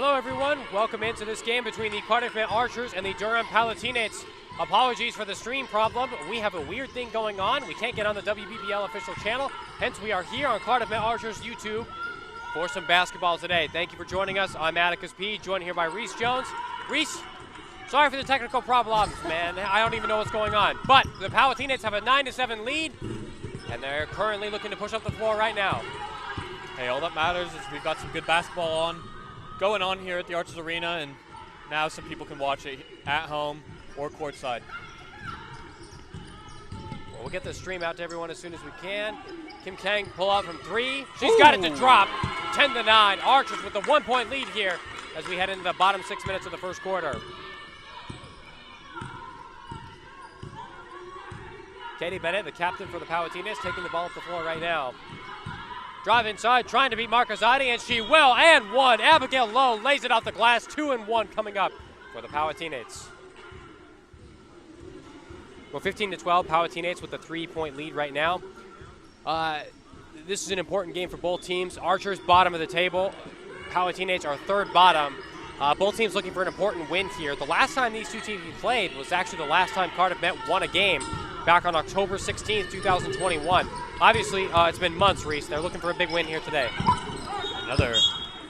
Hello everyone, welcome into this game between the Cardiff Met Archers and the Durham Palatinates. Apologies for the stream problem. We have a weird thing going on. We can't get on the WBBL official channel, hence we are here on Cardiff Met Archers YouTube for some basketball today. Thank you for joining us. I'm Atticus P, joined here by Reese Jones. Reese, sorry for the technical problems, man. I don't even know what's going on. But the Palatinates have a 9-7 lead, and they're currently looking to push up the floor right now. Hey, all that matters is we've got some good basketball going on here at the Archers Arena, and now some people can watch it at home or courtside. Well, we'll get the stream out to everyone as soon as we can. Kim Kang pull out from three. She's got it to drop. 10-9. Archers with the 1-point lead here as we head into the bottom 6 minutes of the first quarter. Katie Bennett, the captain for the Palatinates, taking the ball up the floor right now. Drive inside, trying to beat Marcazzati, and she will, and one. Abigail Lowe lays it off the glass, 2-1 coming up for the Palatinates. Well, 15-12, Palatinates with a 3-point lead right now. This is an important game for both teams. Archers, bottom of the table. Palatinates are third bottom. Both teams looking for an important win here. The last time these two teams played was actually the last time Cardiff Met won a game back on October 16th, 2021. Obviously, it's been months, Reese. They're looking for a big win here today. Another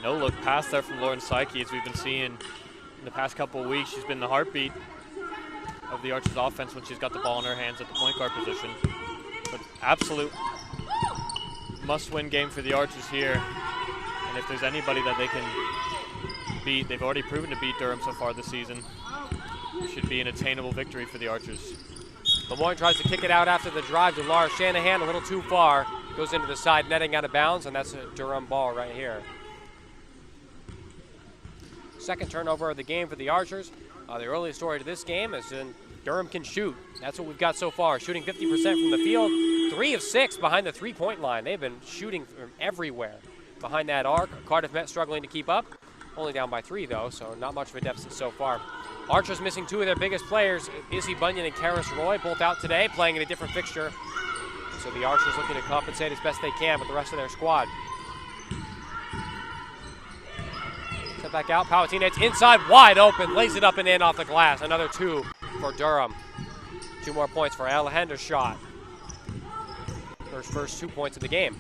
no-look pass there from Lauren Psyche, as we've been seeing in the past couple of weeks. She's been the heartbeat of the Archers offense when she's got the ball in her hands at the point guard position. But absolute must-win game for the Archers here. And if there's anybody that they can beat, they've already proven to beat Durham so far this season. It should be an attainable victory for the Archers. Lemoyne tries to kick it out after the drive to Laura Shanahan, a little too far. Goes into the side netting out of bounds, and that's a Durham ball right here. Second turnover of the game for the Archers. The early story to this game is Durham can shoot. That's what we've got so far. Shooting 50% from the field, 3 of 6 behind the three-point line. They've been shooting from everywhere behind that arc. Cardiff Met struggling to keep up. Only down by 3, though, so not much of a deficit so far. Archers missing 2 of their biggest players, Izzy Bunyan and Karis Roy, both out today, playing in a different fixture. So the Archers looking to compensate as best they can with the rest of their squad. Step back out, Palatinates inside, wide open, lays it up and in off the glass. Another 2 for Durham. 2 more points for Alejandra's shot. First 2 points of the game.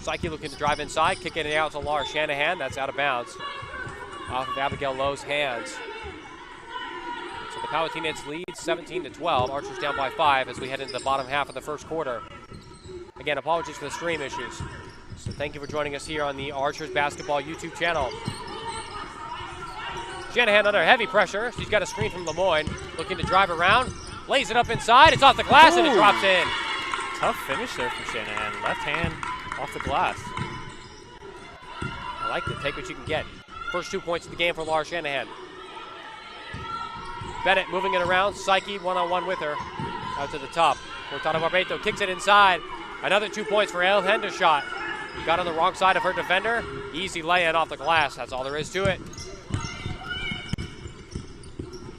Psyche looking to drive inside, kicking it out to Laura Shanahan. That's out of bounds. Off of Abigail Lowe's hands. So the Palatinates lead 17-12. Archers down by 5 as we head into the bottom half of the first quarter. Again, apologies for the stream issues. So thank you for joining us here on the Archers Basketball YouTube channel. Shanahan under heavy pressure. She's got a screen from Lemoyne. Looking to drive around. Lays it up inside. It's off the glass and it drops in. Tough finish there from Shanahan. Left hand off the glass. I like it. Take what you can get. First 2 points of the game for Laura Shanahan. Bennett moving it around. Psyche one-on-one with her. Out to the top. Cortana Barbeto kicks it inside. Another 2 points for Alejandra's shot. Got on the wrong side of her defender. Easy lay-in off the glass. That's all there is to it.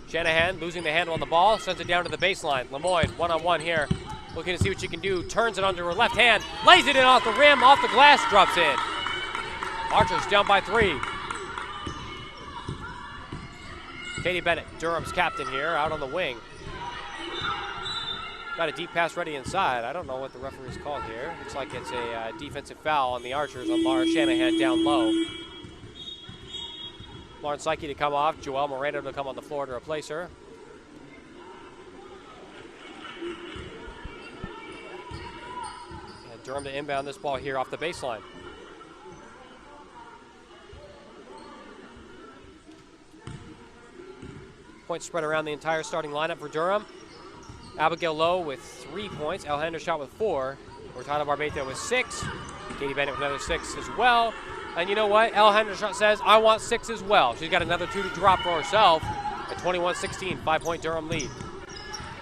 Shanahan losing the handle on the ball. Sends it down to the baseline. Lemoyne one-on-one here. Looking to see what she can do. Turns it under her left hand. Lays it in off the rim. Off the glass. Drops in. Archers down by 3. Katie Bennett, Durham's captain here, out on the wing. Got a deep pass ready inside. I don't know what the referee's called here. Looks like it's a defensive foul on the Archers on Laura Shanahan down low. Lauren Psyche to come off. Joelle Moreno to come on the floor to replace her. And Durham to inbound this ball here off the baseline. Points spread around the entire starting lineup for Durham. Abigail Lowe with 3 points. Alejandra's shot with 4. Cortana Barbeto with 6. Katie Bennett with another 6 as well. And you know what? Alejandra's shot says, I want 6 as well. She's got another 2 to drop for herself. A 21-16, 5-point Durham lead.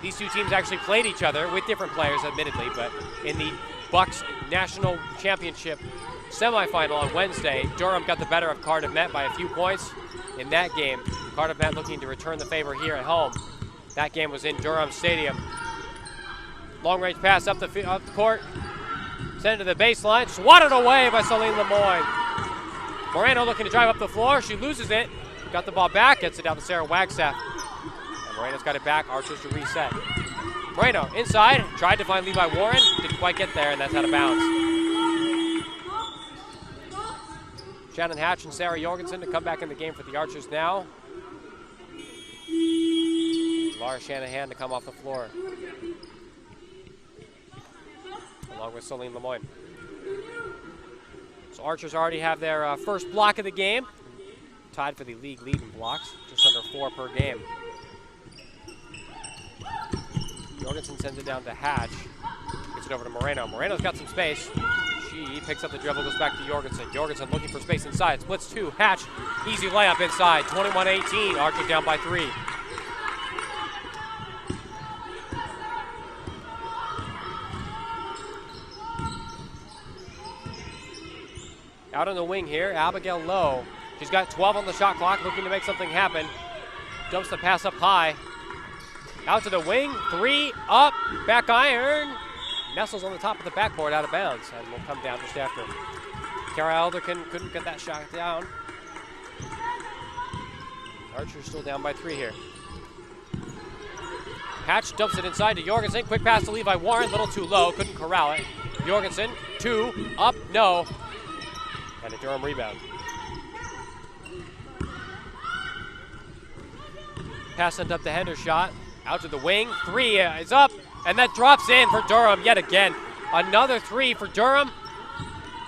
These two teams actually played each other with different players, admittedly, but in the Bucks National Championship semifinal on Wednesday, Durham got the better of Cardiff Met by a few points. In that game, Cardiff Met looking to return the favor here at home. That game was in Durham Stadium. Long range pass up the court. Sent it to the baseline. Swatted away by Celine Lemoyne. Moreno looking to drive up the floor. She loses it. Got the ball back. Gets it down to Sarah Wagstaff. And Moreno's got it back. Archers to reset. Moreno inside. Tried to find Levi Warren. Didn't quite get there, and that's out of bounds. Shannon Hatch and Sarah Jorgensen to come back in the game for the Archers now. Laura Shanahan to come off the floor, along with Celine Lemoyne. So Archers already have their first block of the game. Tied for the league lead in blocks, just under 4 per game. Jorgensen sends it down to Hatch. Gets it over to Moreno. Moreno's got some space. She picks up the dribble, goes back to Jorgensen. Jorgensen looking for space inside. Splits 2. Hatch, easy layup inside. 21-18. Archers down by 3. Out on the wing here, Abigail Lowe. She's got 12 on the shot clock, looking to make something happen. Dumps the pass up high. Out to the wing, 3, up, back iron. Nestles on the top of the backboard, out of bounds, and will come down just after. Kara Elderkin couldn't get that shot down. Archer's still down by 3 here. Hatch dumps it inside to Jorgensen. Quick pass to Levi Warren, little too low, couldn't corral it. Jorgensen, 2, up, no. And a Durham rebound. Pass sent up to Hendershot. Out to the wing. 3 is up. And that drops in for Durham yet again. Another 3 for Durham.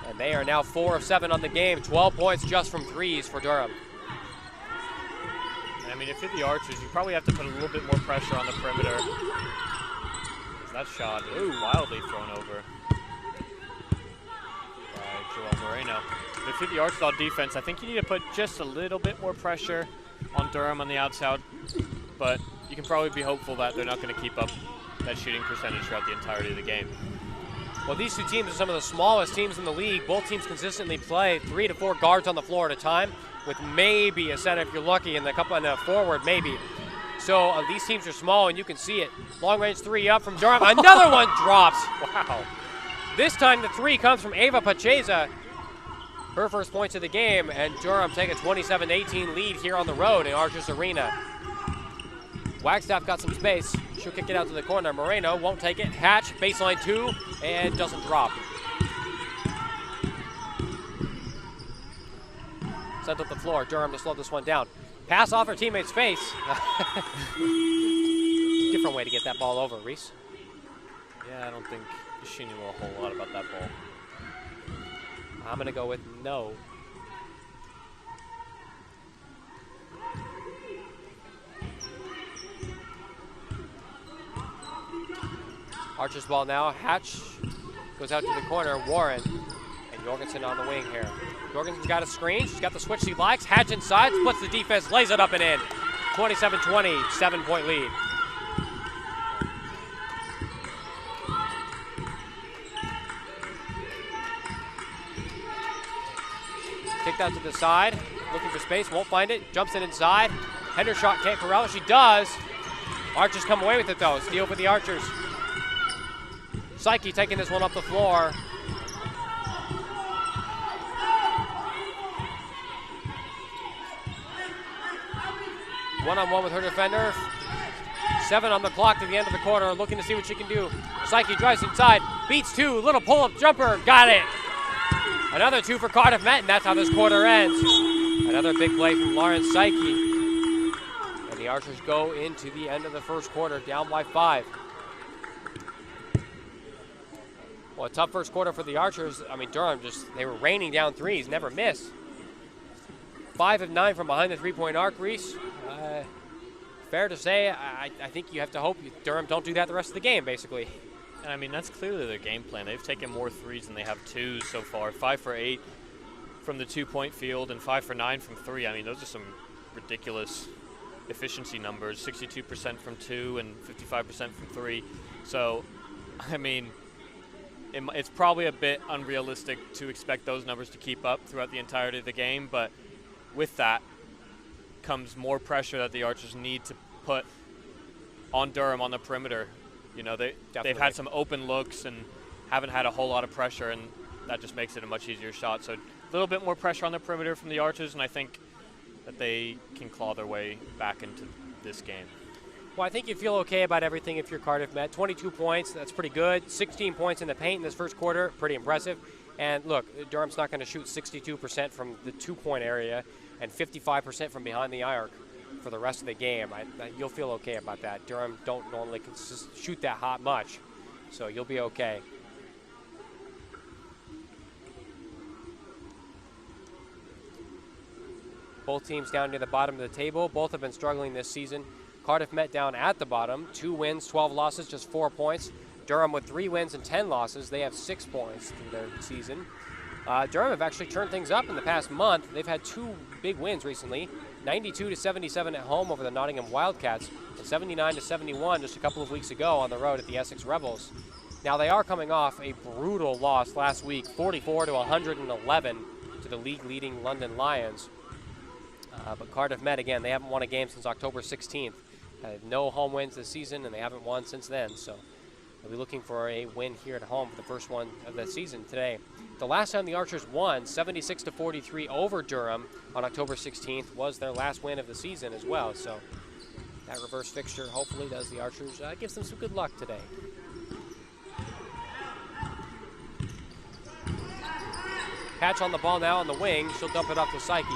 And they are now 4 of 7 on the game. 12 points just from 3s for Durham. I mean, if you're the Archers, you probably have to put a little bit more pressure on the perimeter. That shot is wildly thrown over by Joelle Moreno. If you're the Archers on defense, I think you need to put just a little bit more pressure on Durham on the outside, but you can probably be hopeful that they're not going to keep up that shooting percentage throughout the entirety of the game. Well, these two teams are some of the smallest teams in the league. Both teams consistently play 3 to 4 guards on the floor at a time, with maybe a center if you're lucky, and a couple on a forward maybe. So these teams are small, and you can see it. Long range 3 up from Durham. Another one drops. Wow. This time the 3 comes from Ava Pacheza. Her first points of the game, and Durham take a 27-18 lead here on the road in Archers Arena. Wagstaff got some space. She'll kick it out to the corner. Moreno won't take it. Hatch, baseline 2, and doesn't drop. Sent up the floor. Durham to slow this one down. Pass off her teammate's face. Different way to get that ball over, Reese. Yeah, I don't think she knew a whole lot about that ball. I'm going to go with no. Archer's ball now. Hatch goes out to the corner. Warren and Jorgensen on the wing here. Jorgensen's got a screen. She's got the switch she likes. Hatch inside, splits the defense, lays it up and in. 27-20, 7-point lead. Kicked out to the side, looking for space, won't find it. Jumps in inside. Hendershot can't corral it. She does. Archers come away with it though. Steal for the Archers. Psyche taking this one up the floor. One-on-one with her defender. 7 on the clock to the end of the quarter, looking to see what she can do. Psyche drives inside, beats 2, little pull-up jumper, got it. Another 2 for Cardiff Met, and that's how this quarter ends. Another big play from Lauren Psyche. And the Archers go into the end of the first quarter, down by 5. Well, a tough first quarter for the Archers. I mean, Durham they were raining down 3s, never missed. 5 of 9 from behind the 3-point arc, Reese. Fair to say, I think you have to hope Durham don't do that the rest of the game, basically. And I mean, that's clearly their game plan. They've taken more 3s than they have 2s so far. 5 for 8 from the 2-point field and 5 for 9 from 3. I mean, those are some ridiculous efficiency numbers. 62% from 2 and 55% from 3. So, I mean, it's probably a bit unrealistic to expect those numbers to keep up throughout the entirety of the game, but with that comes more pressure that the Archers need to put on Durham on the perimeter. You know, they've had some open looks and haven't had a whole lot of pressure, and that just makes it a much easier shot. So little bit more pressure on the perimeter from the Archers, and I think that they can claw their way back into this game. Well, I think you feel okay about everything if you're Cardiff Met. 22 points, that's pretty good. 16 points in the paint in this first quarter, pretty impressive. And look, Durham's not going to shoot 62% from the 2-point area and 55% from behind the arc for the rest of the game. You'll feel okay about that. Durham don't normally shoot that hot much, so you'll be okay. Both teams down near the bottom of the table. Both have been struggling this season. Cardiff Met down at the bottom. 2 wins, 12 losses, just 4 points. Durham with 3 wins and 10 losses. They have 6 points through their season. Durham have actually turned things up in the past month. They've had 2 big wins recently. 92-77 at home over the Nottingham Wildcats, and 79-71 just a couple of weeks ago on the road at the Essex Rebels. Now they are coming off a brutal loss last week, 44-111 to the league-leading London Lions. But Cardiff Met, again, they haven't won a game since October 16th. No home wins this season, and they haven't won since then. So they'll be looking for a win here at home for the first one of the season today. The last time the Archers won, 76-43 over Durham on October 16th, was their last win of the season as well. So that reverse fixture hopefully does the Archers, gives them some good luck today. Patch on the ball now on the wing. She'll dump it off to Psyche.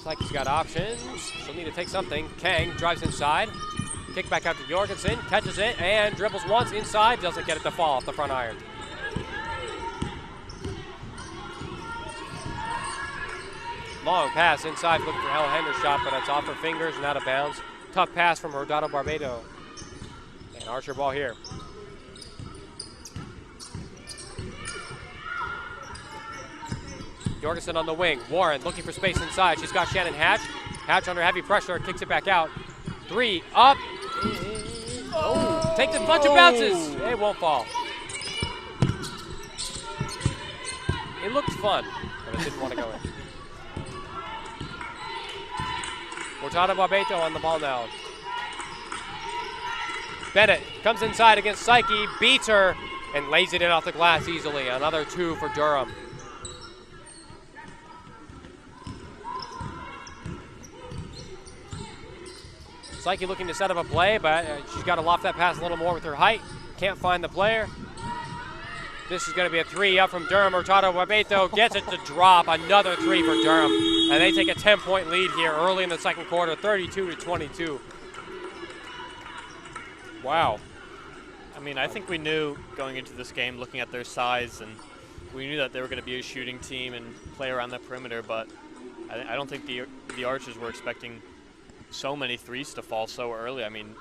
Psyche's got options. She'll need to take something. Kang drives inside. Kick back out to Jorgensen. Catches it and dribbles once inside. Doesn't get it to fall off the front iron. Long pass inside, looking for Alejandro's shot, but it's off her fingers and out of bounds. Tough pass from Rodado Barbato. And Archer ball here. Jorgensen on the wing. Warren looking for space inside. She's got Shannon Hatch. Hatch under heavy pressure, kicks it back out. 3 up. Oh, takes a bunch of bounces. It won't fall. It looked fun, but it didn't want to go in. Hurtado Barbato on the ball now. Bennett comes inside against Psyche, beats her, and lays it in off the glass easily. Another 2 for Durham. Psyche looking to set up a play, but she's got to loft that pass a little more with her height. Can't find the player. This is going to be a 3 up from Durham. Hurtado Barbato gets it to drop. Another 3 for Durham. And they take a 10-point lead here early in the second quarter, 32-22. Wow. I mean, I think we knew going into this game, looking at their size, and we knew that they were going to be a shooting team and play around the perimeter, but I don't think the Archers were expecting so many threes to fall so early. I mean,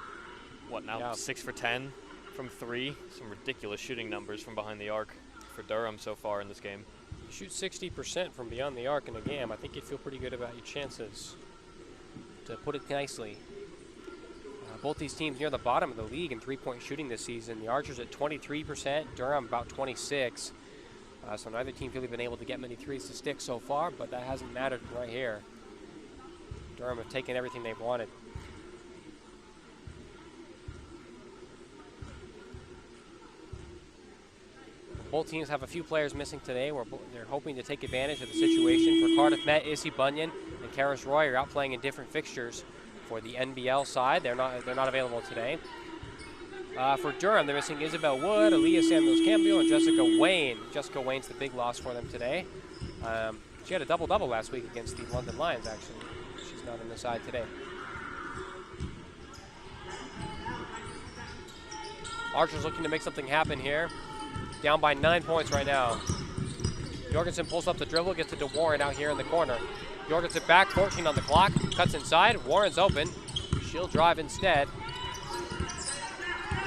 what now? Yeah. 6 for 10 from 3. Some ridiculous shooting numbers from behind the arc for Durham so far in this game. You shoot 60% from beyond the arc in a game. I think you'd feel pretty good about your chances, to put it nicely. Both these teams near the bottom of the league in 3-point shooting this season. The Archers at 23%, Durham about 26%. So neither team really been able to get many threes to stick so far, but that hasn't mattered right here. Durham have taken everything they've wanted. Both teams have a few players missing today. They're hoping to take advantage of the situation. For Cardiff Met, Issy Bunyan and Karis Roy are out playing in different fixtures. For the NBL side, they're not available today. For Durham, they're missing Isabel Wood, Aaliyah Samuels-Campbell, and Jessica Wayne. Jessica Wayne's the big loss for them today. She had a double-double last week against the London Lions, actually. She's not in the side today. Archer's looking to make something happen here. Down by 9 points right now. Jorgensen pulls up the dribble, gets it to Warren out here in the corner. Jorgensen back, 14 on the clock, cuts inside. Warren's open. She'll drive instead.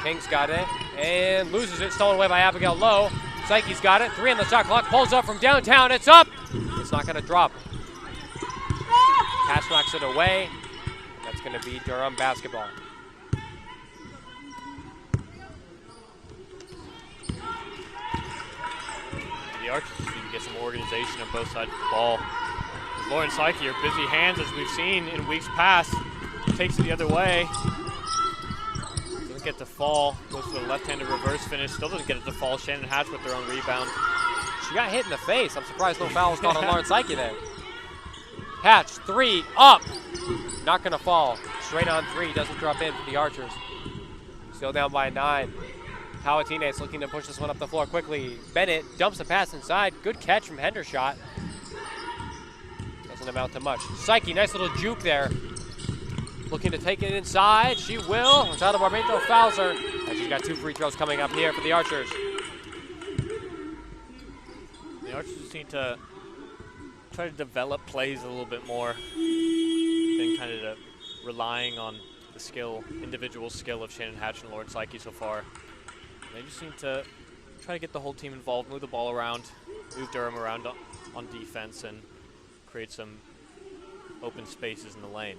King's got it and loses it, stolen away by Abigail Lowe. Psyche's got it, 3 on the shot clock, pulls up from downtown, it's up! It's not gonna drop. Patch knocks it away. That's gonna be Durham basketball. The Archers just need to get some organization on both sides of the ball. Lauren Psyche, her busy hands, as we've seen in weeks past, takes it the other way. Doesn't get to fall. Goes for the left-handed reverse finish. Still doesn't get it to fall. Shannon Hatch with their own rebound. She got hit in the face. I'm surprised no foul was called on Lauren Psyche there. Hatch, 3, up. Not going to fall. Straight on 3. Doesn't drop in for the Archers. Still down by 9. Palatinates looking to push this one up the floor quickly. Bennett dumps the pass inside. Good catch from Hendershot. Doesn't amount to much. Psyche, nice little juke there. Looking to take it inside. She will. Hurtado Barbeito fouls her. And she's got 2 free throws coming up here for the Archers. The Archers just need to try to develop plays a little bit more than kind of relying on the skill, individual skill of Shannon Hatch and Lauren Psyche so far. They just need to try to get the whole team involved, move the ball around, move Durham around on defense, and create some open spaces in the lane.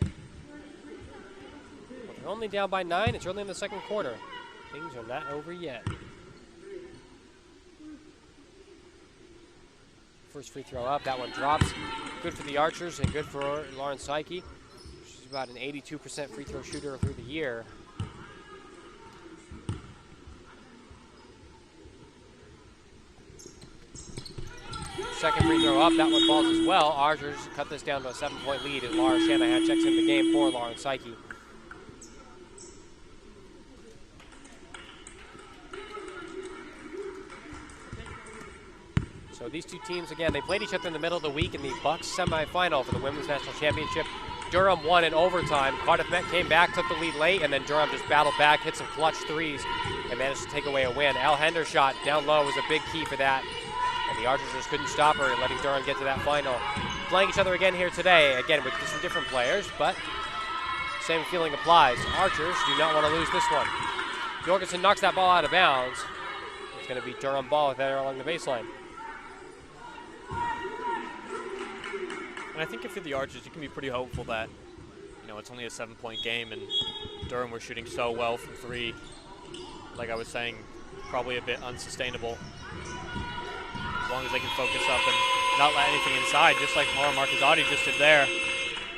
Well, they're only down by 9. It's early in the second quarter. Things are not over yet. First free throw up. That one drops. Good for the Archers and good for Lauren Psyche. She's about an 82% free throw shooter through the year. Second free throw up. That one falls as well. Archers cut this down to a 7-point lead as Laura Shanahan checks in the game for Lauren Psyche. So these two teams, again, they played each other in the middle of the week in the Bucks semifinal for the Women's National Championship. Durham won in overtime. Cardiff Met came back, took the lead late, and then Durham just battled back, hit some clutch threes, and managed to take away a win. Al Hendershot down low was a big key for that. And the Archers just couldn't stop her, letting Durham get to that final. Playing each other again here today, again with some different players, but same feeling applies. Archers do not want to lose this one. Jorgensen knocks that ball out of bounds. It's going to be Durham ball there along the baseline. And I think if you're the Archers, you can be pretty hopeful that, you know, it's only a 7-point game and Durham were shooting so well from 3. Like I was saying, probably a bit unsustainable. As long as they can focus up and not let anything inside, just like Mara Marcazotti just did there.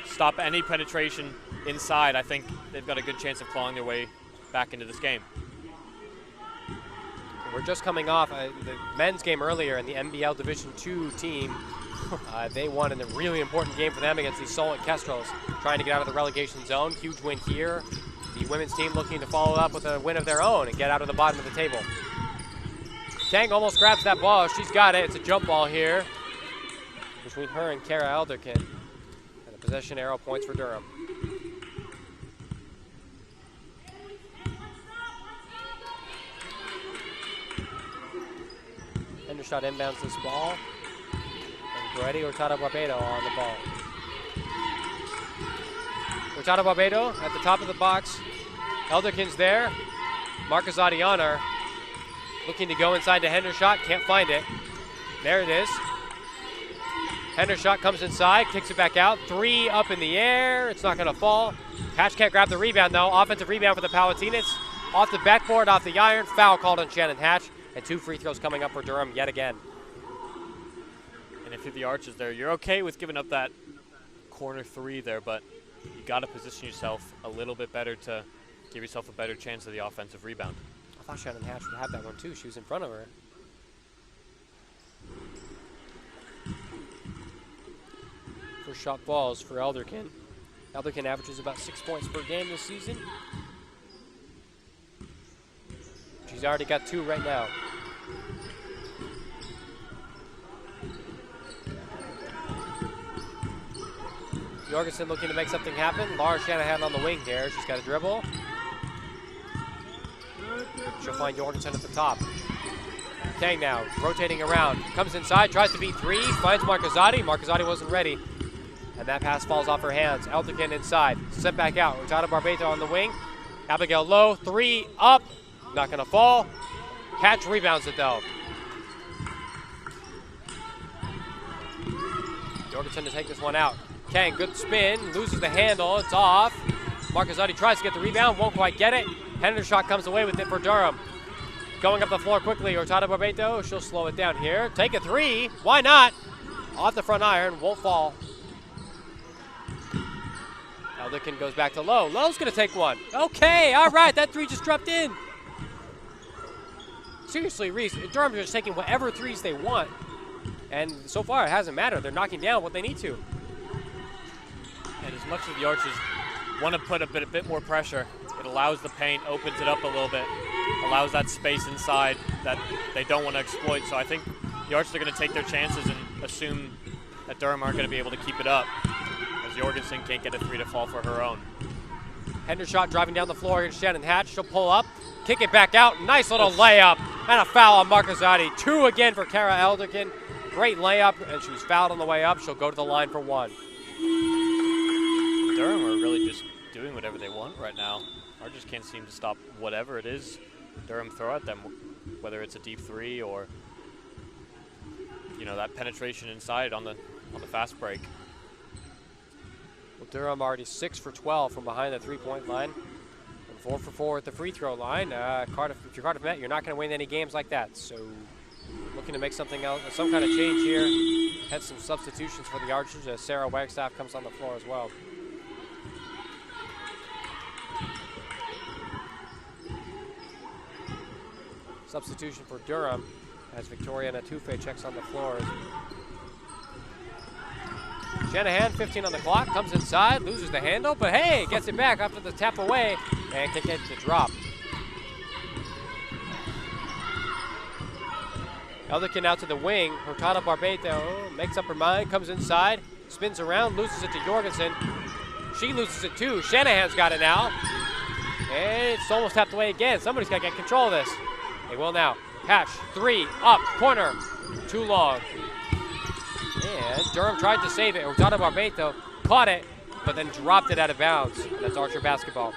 Stop any penetration inside. I think they've got a good chance of clawing their way back into this game. We're just coming off the men's game earlier in the NBL Division II team. They won in a really important game for them against the Solent Kestrels, trying to get out of the relegation zone. Huge win here. The women's team looking to follow up with a win of their own and get out of the bottom of the table. Kang almost grabs that ball. She's got it. It's a jump ball here between her and Kara Elderkin. And a possession arrow points for Durham. Hendershot inbounds this ball. And Goretti Hurtado Barbeito on the ball. Hurtado Barbeito at the top of the box. Elderkin's there. Marcazotti on her. Looking to go inside to Hendershot, can't find it. There it is. Hendershot comes inside, kicks it back out. 3 up in the air, it's not gonna fall. Hatch can't grab the rebound though. Offensive rebound for the Palatinates. Off the backboard, off the iron, foul called on Shannon Hatch. And 2 free throws coming up for Durham yet again. And if you're the Archers there, you're okay with giving up that corner 3 there, but you gotta position yourself a little bit better to give yourself a better chance of the offensive rebound. I thought Shannon Hatch would have that one too. She was in front of her. First shot falls for Elderkin. Elderkin averages about 6 points per game this season. She's already got 2 right now. Jorgensen looking to make something happen. Laura Shanahan on the wing here. She's got a dribble. She'll find Jorgensen at the top. Kang now, rotating around. Comes inside, tries to beat 3, finds Marcazotti. Marcazotti wasn't ready. And that pass falls off her hands. Elderkin inside, sent back out. Hurtado Barbeito on the wing. Abigail low, 3 up. Not gonna fall. Hatch rebounds it though. Jorgensen to take this one out. Kang, good spin, loses the handle, it's off. Marcazotti tries to get the rebound, won't quite get it. Hendershot comes away with it for Durham. Going up the floor quickly, Hurtado Barbeito, she'll slow it down here. Take a 3, why not? Off the front iron, won't fall. Elderkin goes back to Lowe. Lowe's going to take one. Okay, all right, that three just dropped in. Seriously, Reese, Durham's just taking whatever threes they want. And so far, it hasn't mattered. They're knocking down what they need to. And as much as the Archers want to put a bit more pressure, it allows the paint, opens it up a little bit, allows that space inside that they don't want to exploit. So I think the Archers are going to take their chances and assume that Durham aren't going to be able to keep it up, as Jorgensen can't get a three to fall for her own. Hendershot driving down the floor here to Shannon Hatch. She'll pull up, kick it back out. Nice little layup and a foul on Marcazzotti. 2 again for Kara Elderkin. Great layup, and she was fouled on the way up. She'll go to the line for 1. Durham are really just doing whatever they want right now. Archers can't seem to stop whatever it is Durham throw at them, whether it's a deep three or, you know, that penetration inside on the fast break. Well, Durham already 6 for 12 from behind the three-point line, and 4 for 4 at the free throw line. Cardiff, if you're Cardiff Met, you're not going to win any games like that. So, looking to make something else, some kind of change here. Had some substitutions for the Archers as Sarah Wagstaff comes on the floor as well. Substitution for Durham as Victoria Natufe checks on the floor. Shanahan, 15 on the clock, comes inside, loses the handle, but hey, gets it back after the tap away and can get the drop. Elderkin out to the wing. Hurtado Barbeto makes up her mind, comes inside, spins around, loses it to Jorgensen. She loses it too. Shanahan's got it now. And it's almost tapped away again. Somebody's got to get control of this. They will now. Hatch, 3, up, corner. Too long. And Durham tried to save it. Hurtado Barbeto caught it, but then dropped it out of bounds. And that's Archer basketball.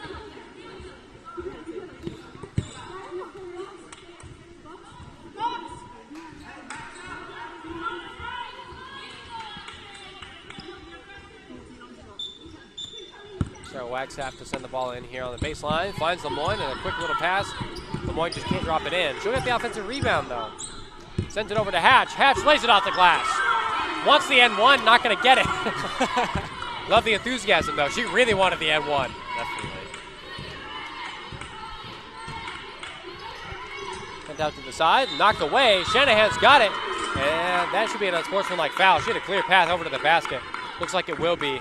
So Wagstaff to send the ball in here on the baseline. Finds Lemoyne and a quick little pass. Lemoyne just can't drop it in. She'll get the offensive rebound though. Sends it over to Hatch. Hatch lays it off the glass. Wants the N1, not going to get it. Love the enthusiasm though. She really wanted the N1. Definitely. Sent out to the side, knocked away. Shanahan's got it. And that should be an unsportsmanlike foul. She had a clear path over to the basket. Looks like it will be.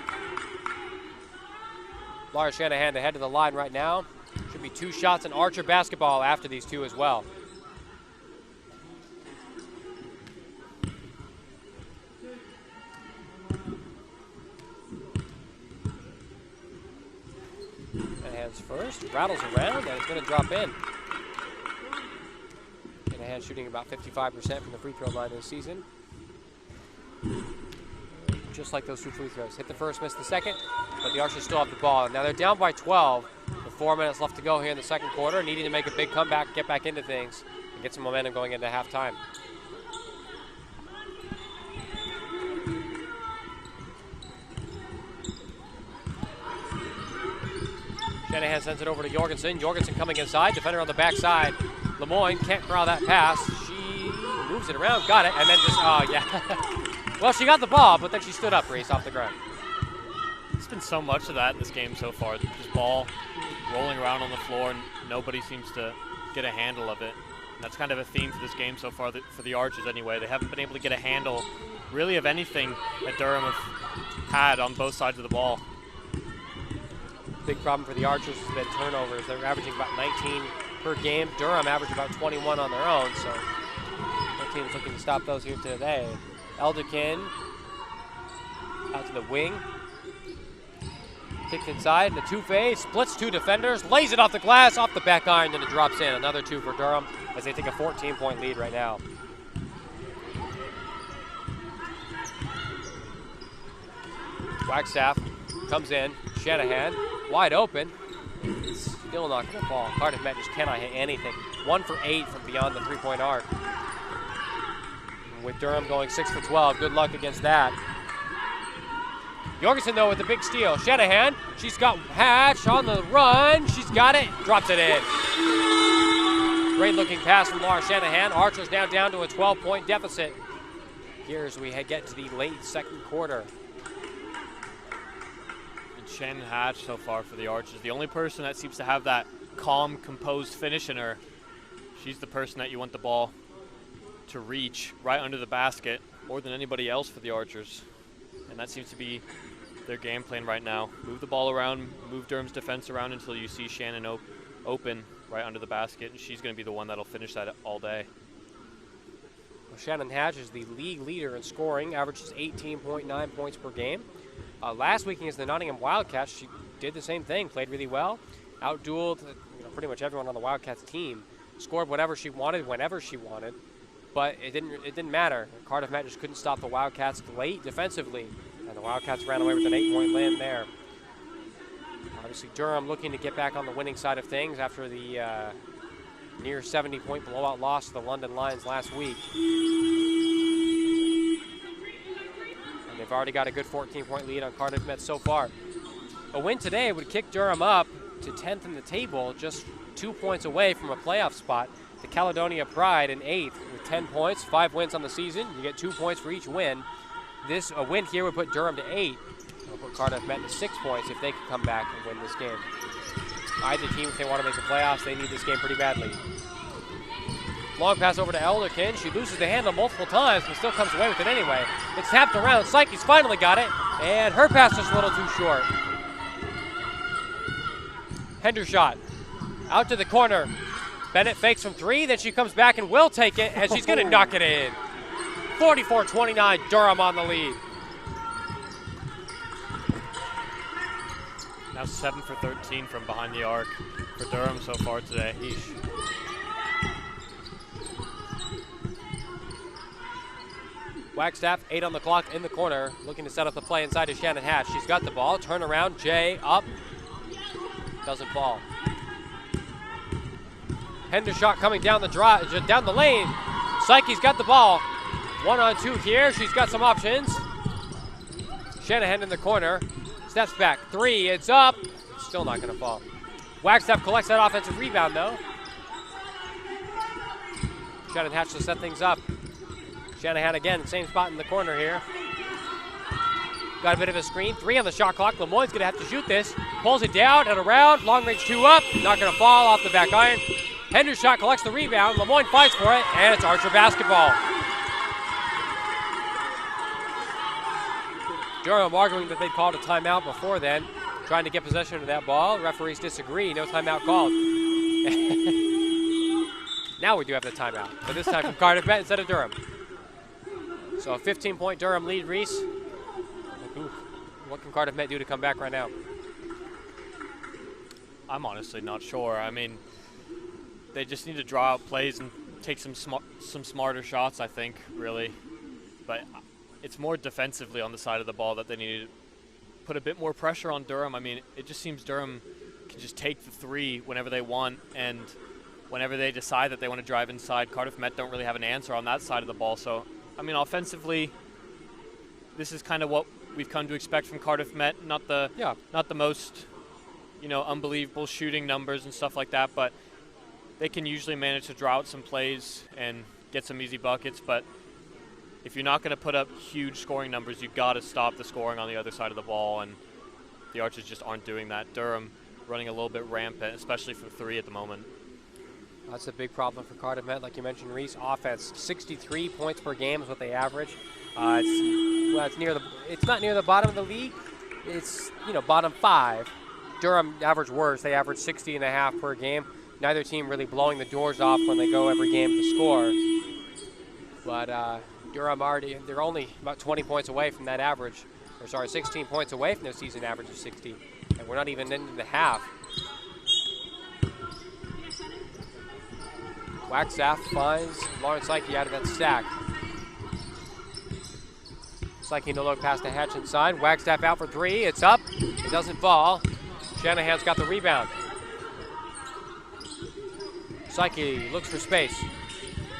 Laura Shanahan to head to the line right now. Should be 2 shots in Archer basketball after these 2 as well. Shanahan's first, rattles around, and it's going to drop in. Shanahan shooting about 55% from the free throw line this season. Just like those 2 free throws. Hit the first, missed the second, but the Archers still have the ball. Now they're down by 12 with 4 minutes left to go here in the second quarter, needing to make a big comeback, get back into things, and get some momentum going into halftime. Shanahan sends it over to Jorgensen. Jorgensen coming inside, defender on the backside. Lemoyne can't corral that pass. She moves it around, got it, and then just, oh yeah. Well, she got the ball, but then she stood up, Reese, off the ground. There's been so much of that in this game so far. Just ball rolling around on the floor, and nobody seems to get a handle of it. And that's kind of a theme for this game so far, for the Archers anyway. They haven't been able to get a handle, really, of anything that Durham have had on both sides of the ball. Big problem for the Archers has been turnovers. They're averaging about 19 per game. Durham averaged about 21 on their own, so their team's looking to stop those here today. Elderkin out to the wing. Kicked inside. Natufe splits 2 defenders, lays it off the glass, off the back iron, then it drops in. Another 2 for Durham as they take a 14-point lead right now. Wagstaff comes in. Shanahan wide open. Still not going to fall. Cardiff Met just cannot hit anything. 1 for 8 from beyond the 3-point arc. With Durham going 6 for 12, good luck against that. Jorgensen, though, with the big steal. Shanahan, she's got Hatch on the run. She's got it, drops it in. Great looking pass from Laura Shanahan. Archers now down to a 12-point deficit. Here as we get to the late second quarter. Shannon Hatch so far for the Archers. The only person that seems to have that calm, composed finish in her. She's the person that you want the ball to reach right under the basket more than anybody else for the Archers. And that seems to be their game plan right now. Move the ball around, move Durham's defense around until you see Shannon open right under the basket, and she's going to be the one that'll finish that all day. Well, Shannon Hatch is the league leader in scoring, averages 18.9 points per game. Last week against the Nottingham Wildcats, she did the same thing, played really well, outdueled pretty much everyone on the Wildcats team, scored whatever she wanted, whenever she wanted, but it didn't matter. Cardiff Met just couldn't stop the Wildcats late defensively, and the Wildcats ran away with an 8-point win there. Obviously, Durham looking to get back on the winning side of things after the near 70-point blowout loss to the London Lions last week. And they've already got a good 14-point lead on Cardiff Met so far. A win today would kick Durham up to 10th in the table, just 2 points away from a playoff spot. The Caledonia Pride in 8th with 10 points, 5 wins on the season. You get 2 points for each win. A win here would put Durham to 8. It'll put Cardiff Met to 6 points if they can come back and win this game. Either team, if they want to make the playoffs, they need this game pretty badly. Long pass over to Elderkin. She loses the handle multiple times, but still comes away with it anyway. It's tapped around. Psyche's finally got it, and her pass is a little too short. Hendershot out to the corner. Bennett fakes from 3, then she comes back and will take it, and she's going to knock it in. 44-29, Durham on the lead. Now 7 for 13 from behind the arc for Durham so far today. Eesh. Wagstaff, 8 on the clock in the corner, looking to set up the play inside to Shannon Hatch. She's got the ball, turn around, Jay up, doesn't fall. Hendershot coming down the lane. Psyche's got the ball. 1-on-2 here. She's got some options. Shanahan in the corner. Steps back. 3. It's up. Still not going to fall. Wagstaff collects that offensive rebound, though. Shannon Hatch to set things up. Shanahan again, same spot in the corner here. Got a bit of a screen. 3 on the shot clock. Lemoyne's going to have to shoot this. Pulls it down and around. Long range 2 up. Not going to fall off the back iron. Hendershot collects the rebound. Lemoyne fights for it, and it's Archer basketball. Durham arguing that they'd called a timeout before then, trying to get possession of that ball. Referees disagree. No timeout called. Now we do have the timeout, but this time from Cardiff Met instead of Durham. So a 15-point Durham lead, Reese. What can Cardiff Met do to come back right now? I'm honestly not sure. I mean, they just need to draw out plays and take some smarter shots, I think, really. But it's more defensively on the side of the ball that they need to put a bit more pressure on Durham. I mean, it just seems Durham can just take the 3 whenever they want, and whenever they decide that they want to drive inside, Cardiff Met don't really have an answer on that side of the ball. So, I mean, offensively, this is kind of what we've come to expect from Cardiff Met. Not the most, unbelievable shooting numbers and stuff like that, but they can usually manage to draw out some plays and get some easy buckets. But if you're not going to put up huge scoring numbers, you've got to stop the scoring on the other side of the ball, and the Archers just aren't doing that. Durham running a little bit rampant, especially from 3 at the moment. That's a big problem for Cardiff Met, like you mentioned, Reese. Offense, 63 points per game is what they average. It's not near the bottom of the league. It's bottom 5. Durham average worse. They average 60.5 per game. Neither team really blowing the doors off when they go every game to score. But Durham they're only about 20 points away from that average. 16 points away from their season average of 60. And we're not even into the half. Wagstaff finds Lauren Psyche out of that stack. Psyche no look past the Hatch inside. Wagstaff out for 3. It's up. It doesn't fall. Shanahan's got the rebound. Psyche looks for space.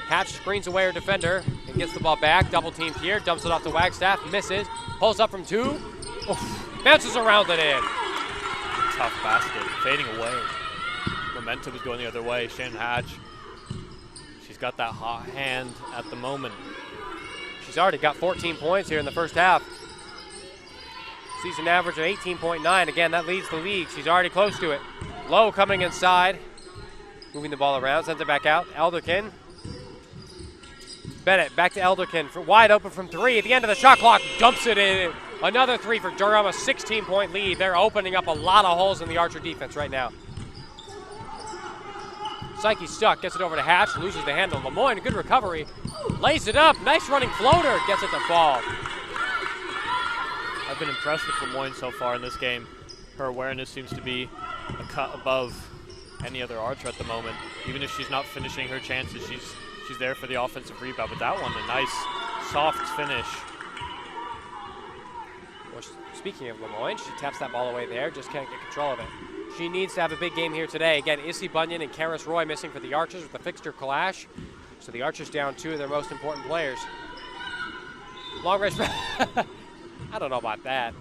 Hatch screens away her defender and gets the ball back. Double teamed here. Dumps it off to Wagstaff. Misses. Pulls up from 2. Oof. Bounces around it in. Tough basket. Fading away. Momentum is going the other way. Shannon Hatch. She's got that hot hand at the moment. She's already got 14 points here in the first half. Season average of 18.9. Again, that leads the league. She's already close to it. Lowe coming inside, moving the ball around, sends it back out. Elderkin. Bennett back to Elderkin for wide open from 3 at the end of the shot clock. Dumps it in. Another 3 for Durham, a 16-point lead. They're opening up a lot of holes in the Archer defense right now. Psyche stuck, gets it over to Hatch, loses the handle. Lemoyne, good recovery. Lays it up, nice running floater, gets it to fall. I've been impressed with Lemoyne so far in this game. Her awareness seems to be a cut above any other Archer at the moment. Even if she's not finishing her chances, she's there for the offensive rebound. But that one, a nice, soft finish. Well, speaking of Lemoyne, she taps that ball away there, just can't get control of it. She needs to have a big game here today. Again, Issy Bunyan and Karis Roy missing for the Archers with the fixture clash. So the Archers down 2 of their most important players. Long range. I don't know about that.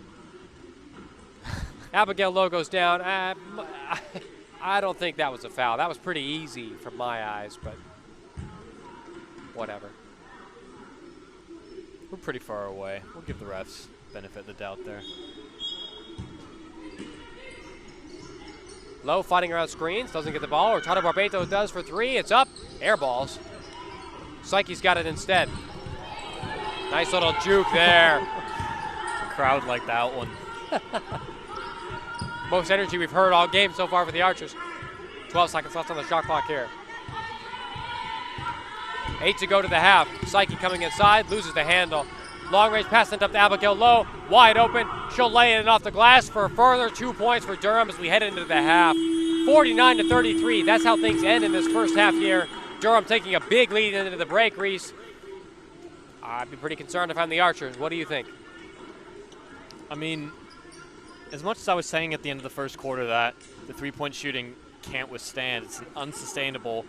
Abigail Lowe goes down. I don't think that was a foul. That was pretty easy from my eyes, but whatever. We're pretty far away. We'll give the refs benefit of the doubt there. Lowe fighting around screens, doesn't get the ball. Hurtado Barbeto does for 3. It's up. Air balls. Psyche's got it instead. Nice little juke there. Crowd like that one. Most energy we've heard all game so far for the Archers. 12 seconds left on the shot clock here. 8 to go to the half. Psyche coming inside, loses the handle. Long range pass sent up to Abigail Lowe, wide open. She'll lay it off the glass for a further 2 points for Durham as we head into the half. 49-33, that's how things end in this first half here. Durham taking a big lead into the break, Reese. I'd be pretty concerned if I'm the Archers. What do you think? I mean, as much as I was saying at the end of the first quarter that the three-point shooting can't withstand, it's an unsustainable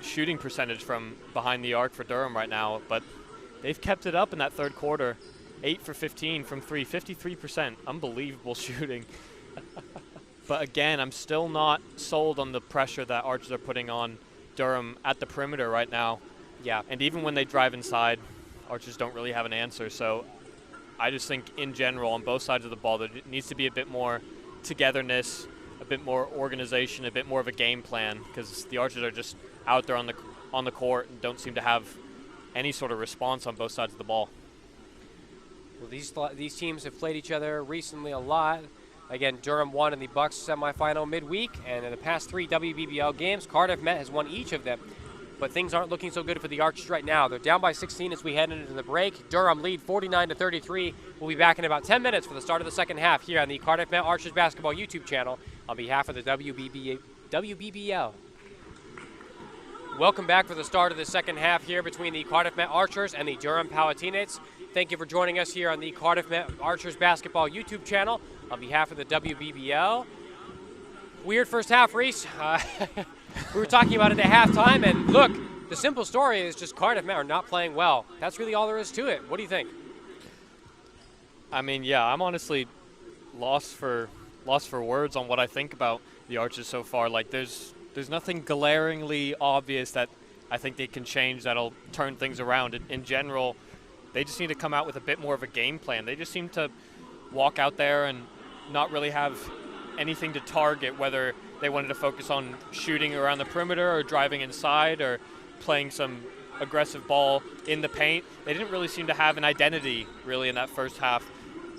shooting percentage from behind the arc for Durham right now, but they've kept it up in that third quarter. 8 for 15 from 3, 53%. Unbelievable shooting. But again, I'm still not sold on the pressure that Archers are putting on Durham at the perimeter right now. Yeah. And even when they drive inside, Archers don't really have an answer. So I just think in general, on both sides of the ball, there needs to be a bit more togetherness, a bit more organization, a bit more of a game plan, because the Archers are just out there on the court and don't seem to have any sort of response on both sides of the ball. Well, these teams have played each other recently a lot. Again, Durham won in the Bucks semifinal midweek, and in the past 3 WBBL games, Cardiff Met has won each of them. But things aren't looking so good for the Archers right now. They're down by 16 as we head into the break. Durham lead 49-33. We'll be back in about 10 minutes for the start of the second half here on the Cardiff Met Archers Basketball YouTube channel on behalf of the WBBL. Welcome back for the start of the second half here between the Cardiff Met Archers and the Durham Palatinates. Thank you for joining us here on the Cardiff Met Archers Basketball YouTube channel on behalf of the WBBL. Weird first half, Reese. We were talking about it at halftime, and look, the simple story is just Cardiff Met are not playing well. That's really all there is to it. What do you think? I mean, yeah, I'm honestly lost for words on what I think about the Archers so far. Like, there's nothing glaringly obvious that I think they can change that'll turn things around. In general, they just need to come out with a bit more of a game plan. They just seem to walk out there and not really have anything to target, whether they wanted to focus on shooting around the perimeter or driving inside or playing some aggressive ball in the paint. They didn't really seem to have an identity really in that first half,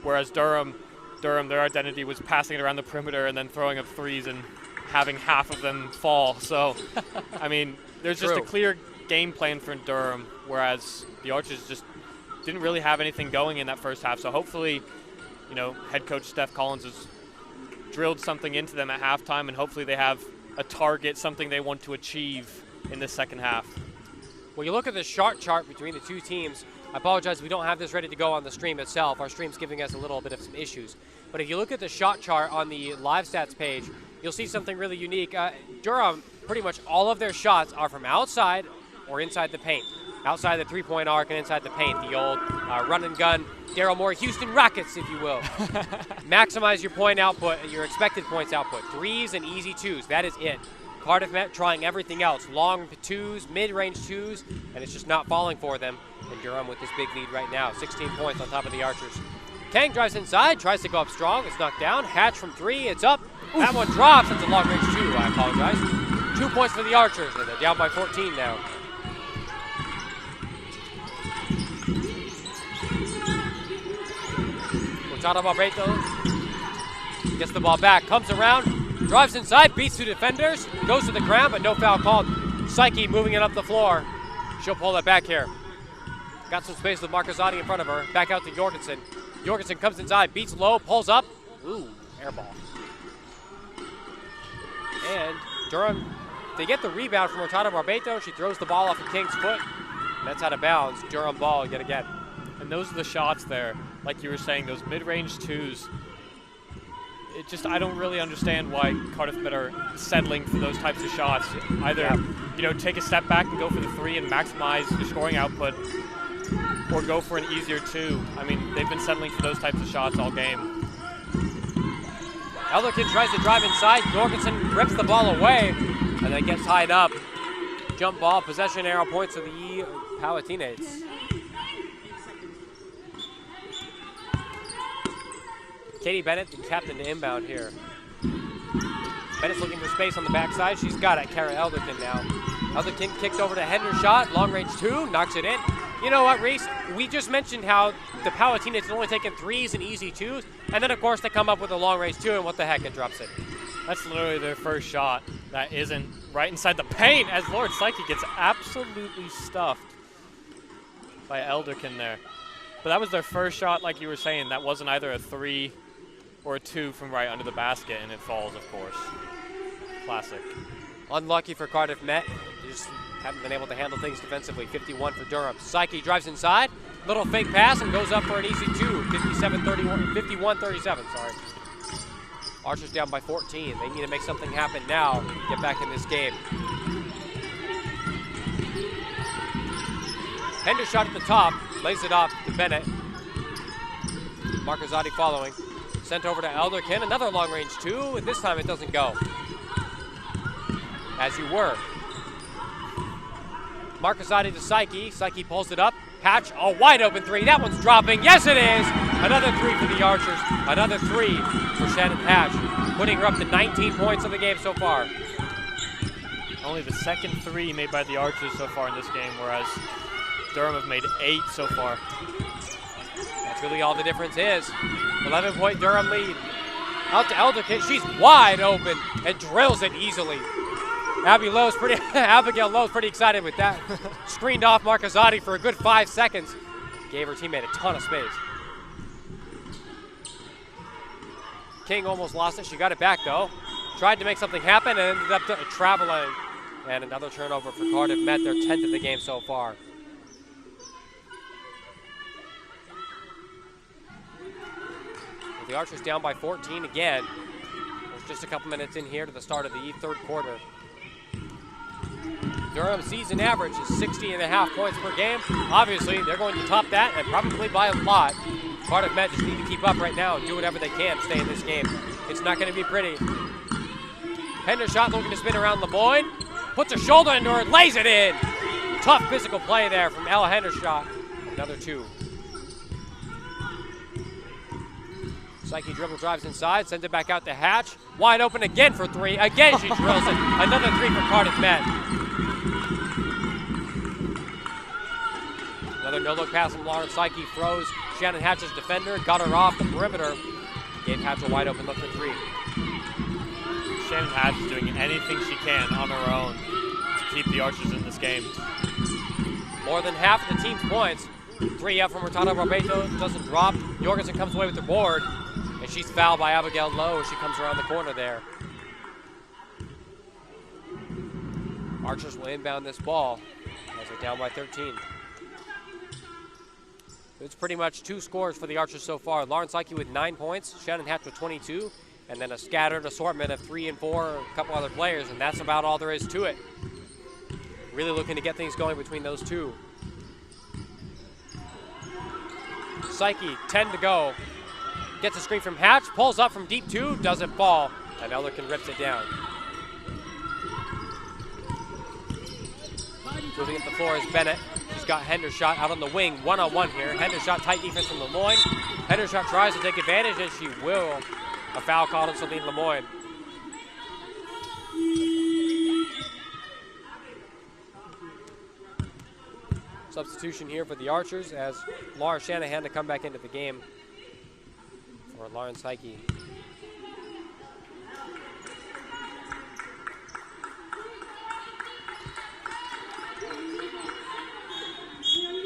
whereas Durham, their identity was passing it around the perimeter and then throwing up threes and having half of them fall. So, I mean, there's just a clear game plan for Durham, whereas the Archers just didn't really have anything going in that first half. So hopefully, you know, head coach Steph Collins has drilled something into them at halftime, and hopefully they have a target, something they want to achieve in the second half. Well, you look at the shot chart between the two teams. I apologize, we don't have this ready to go on the stream itself. Our stream's giving us a little bit of some issues. But if you look at the shot chart on the live stats page, you'll see something really unique. Durham, pretty much all of their shots are from outside or inside the paint. Outside the three-point arc and inside the paint. The old run and gun, Daryl Moore, Houston Rockets, if you will. Maximize your point output, your expected points output. Threes and easy twos, that is it. Cardiff Met trying everything else. Long twos, mid-range twos, and it's just not falling for them. And Durham with this big lead right now. 16 points on top of the Archers. Kang drives inside, tries to go up strong. It's knocked down. Hatch from 3. It's up. Oof. That one drops. It's a long range 2. I apologize. 2 points for the Archers, and they're down by 14 now. Hurtado Barbeito gets the ball back, comes around, drives inside, beats 2 defenders, goes to the ground, but no foul called. Psyche moving it up the floor. She'll pull that back here. Got some space with Marcazzotti in front of her. Back out to Jorgensen. Jorgensen comes inside, beats low, pulls up. Ooh, air ball. And Durham, they get the rebound from Hurtado Barbeito. She throws the ball off of King's foot. And that's out of bounds. Durham ball yet again. And those are the shots there, like you were saying, those mid-range 2s. It just, I don't really understand why Cardiff Met are settling for those types of shots. Either, you know, take a step back and go for the 3 and maximize your scoring output, or go for an easier 2. I mean, they've been settling for those types of shots all game. Elderkin tries to drive inside. Jorgensen rips the ball away, and then gets tied up. Jump ball, possession arrow points to the Palatinates. Katie Bennett, the captain, to inbound here. Bennett's looking for space on the backside. She's got it. Kara Elderkin now. Elderkin kicked over to Hendershot. Long range 2, knocks it in. You know what, Reese? We just mentioned how the Palatinates have only taken 3s and easy 2s, and then of course they come up with a long range 2, and what the heck, it drops it. That's literally their first shot. That isn't right inside the paint as Lord Psyche gets absolutely stuffed by Elderkin there. But that was their first shot, like you were saying. That wasn't either a 3 or a 2 from right under the basket, and it falls, of course. Classic. Unlucky for Cardiff Met. They just haven't been able to handle things defensively. 51 for Durham. Psyche drives inside. Little fake pass and goes up for an easy 2. 51-37, sorry. Archers down by 14. They need to make something happen now. Get back in this game. Hendershot at the top. Lays it off to Bennett. Marcazzotti following. Sent over to Elderkin. Another long range 2, and this time it doesn't go. As you were. Marcazzotti to Psyche. Psyche pulls it up. Hatch, a wide open 3. That one's dropping. Yes, it is. Another 3 for the Archers. Another 3 for Shannon Hatch, putting her up to 19 points in the game so far. Only the second 3 made by the Archers so far in this game, whereas Durham have made 8 so far. That's really all the difference is. 11-point Durham lead. Out to Elderkin. She's wide open and drills it easily. Abigail Lowe's pretty excited with that. Screened off Marcazzotti for a good 5 seconds. Gave her teammate a ton of space. King almost lost it. She got it back though. Tried to make something happen and ended up traveling. And another turnover for Cardiff Met, their 10th of the game so far. With the Archers down by 14 again. There's just a couple minutes in here to the start of the 3rd quarter. Durham's season average is 60.5 points per game. Obviously, they're going to top that, and probably by a lot. Cardiff Met just need to keep up right now and do whatever they can to stay in this game. It's not going to be pretty. Hendershot looking to spin around LeBoyne. Puts a shoulder into her, lays it in. Tough physical play there from Ella Hendershot. Another 2. Psyche dribble drives inside, sends it back out to Hatch. Wide open again for 3. Again, she drills it. Another 3 for Cardiff Met. Another no-look pass from Lauren Psyche. Froze Shannon Hatch's defender. Got her off the perimeter. Gave Hatch a wide open look for 3. Shannon Hatch is doing anything she can on her own to keep the Archers in this game. More than half of the team's points. 3 up from Hurtado Barbeito. Doesn't drop. Jorgensen comes away with the board. And she's fouled by Abigail Lowe as she comes around the corner there. Archers will inbound this ball as they're down by 13. It's pretty much 2 scores for the Archers so far. Lauren Psyche with 9 points, Shannon Hatch with 22, and then a scattered assortment of 3 and 4, a couple other players, and that's about all there is to it. Really looking to get things going between those 2. Psyche, 10 to go. Gets a screen from Hatch, pulls up from deep 2, doesn't fall, and Elderkin rips it down. Moving up the floor is Bennett. She's got Hendershot out on the wing, one-on-one here. Hendershot, tight defense from Lemoyne. Hendershot tries to take advantage, and she will. A foul called on Celine Lemoyne. Substitution here for the Archers as Laura Shanahan to come back into the game for Lauren Psyche.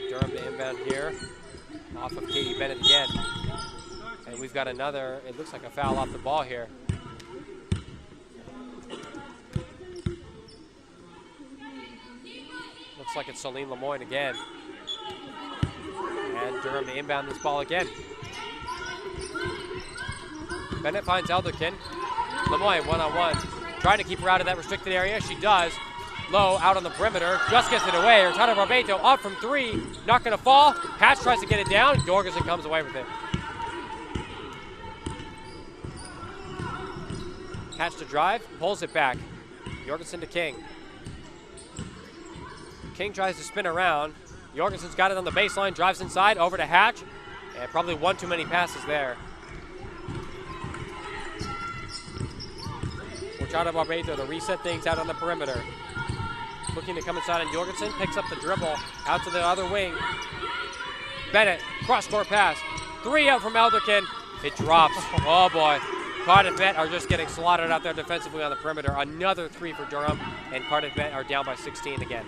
Durham to inbound here, off of Katie Bennett again. And we've got another, it looks like a foul off the ball here. Looks like it's Celine Lemoyne again. And Durham to inbound this ball again. Bennett finds Elderkin. Lemoyne one-on-one. Trying to keep her out of that restricted area. She does. Low out on the perimeter. Just gets it away. Hurtado Barbeito up from three. Not going to fall. Hatch tries to get it down. Jorgensen comes away with it. Hatch to drive. Pulls it back. Jorgensen to King. King tries to spin around. Jorgensen's got it on the baseline, drives inside, over to Hatch, and probably one too many passes there. Hurtado Barbeito to reset things out on the perimeter. Looking to come inside, and Jorgensen picks up the dribble out to the other wing. Bennett, cross-court pass. Three out from Elderkin. It drops. Oh boy. Cardiff Met are just getting slaughtered out there defensively on the perimeter. Another three for Durham, and Cardiff Met are down by 16 again.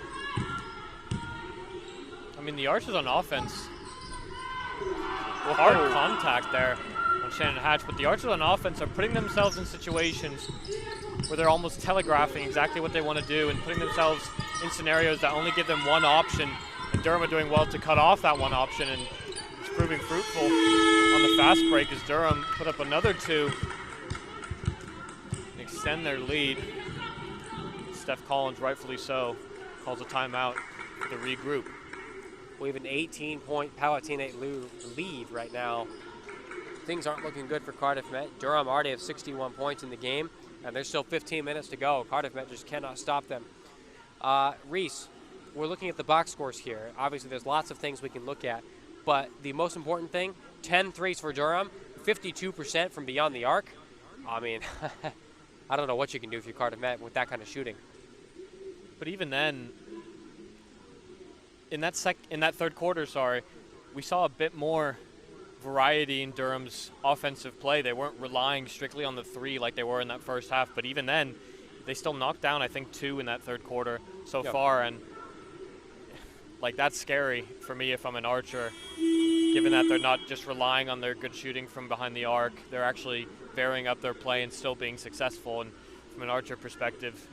I mean, the Archers on offense, hard contact there on Shannon Hatch, but the Archers on offense are putting themselves in situations where they're almost telegraphing exactly what they want to do and putting themselves in scenarios that only give them one option. And Durham are doing well to cut off that one option, and it's proving fruitful on the fast break as Durham put up another two and extend their lead. Steph Collins, rightfully so, calls a timeout to regroup. We have an 18-point Palatinate lead right now. Things aren't looking good for Cardiff Met. Durham already have 61 points in the game, and there's still 15 minutes to go. Cardiff Met just cannot stop them. Reese, we're looking at the box scores here. Obviously, there's lots of things we can look at, but the most important thing, 10 threes for Durham, 52% from beyond the arc. I mean, I don't know what you can do if you're Cardiff Met with that kind of shooting. But even then, in that third quarter, we saw a bit more variety in Durham's offensive play. They weren't relying strictly on the three like they were in that first half, but even then, they still knocked down, I think, 2 in that third quarter so far, and like that's scary for me if I'm an Archer, given that they're not just relying on their good shooting from behind the arc. They're actually varying up their play and still being successful, and from an Archer perspective,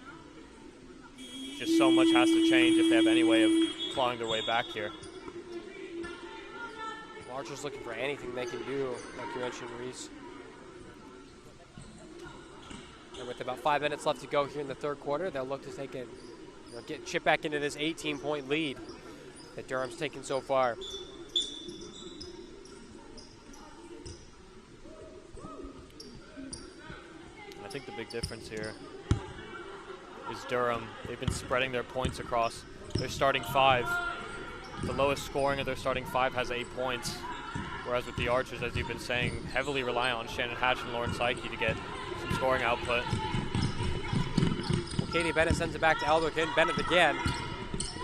just so much has to change if they have any way of clawing their way back here. Archer's looking for anything they can do, like you mentioned, Reese. And with about 5 minutes left to go here in the third quarter, they'll look to take it, get chip back into this 18-point lead that Durham's taken so far. I think the big difference here is Durham. They've been spreading their points across their starting 5. The lowest scoring of their starting 5 has 8 points, whereas with the Archers, as you've been saying, heavily rely on Shannon Hatch and Lauren Psyche to get some scoring output. Well, Katie Bennett sends it back to Elderkin. Bennett again.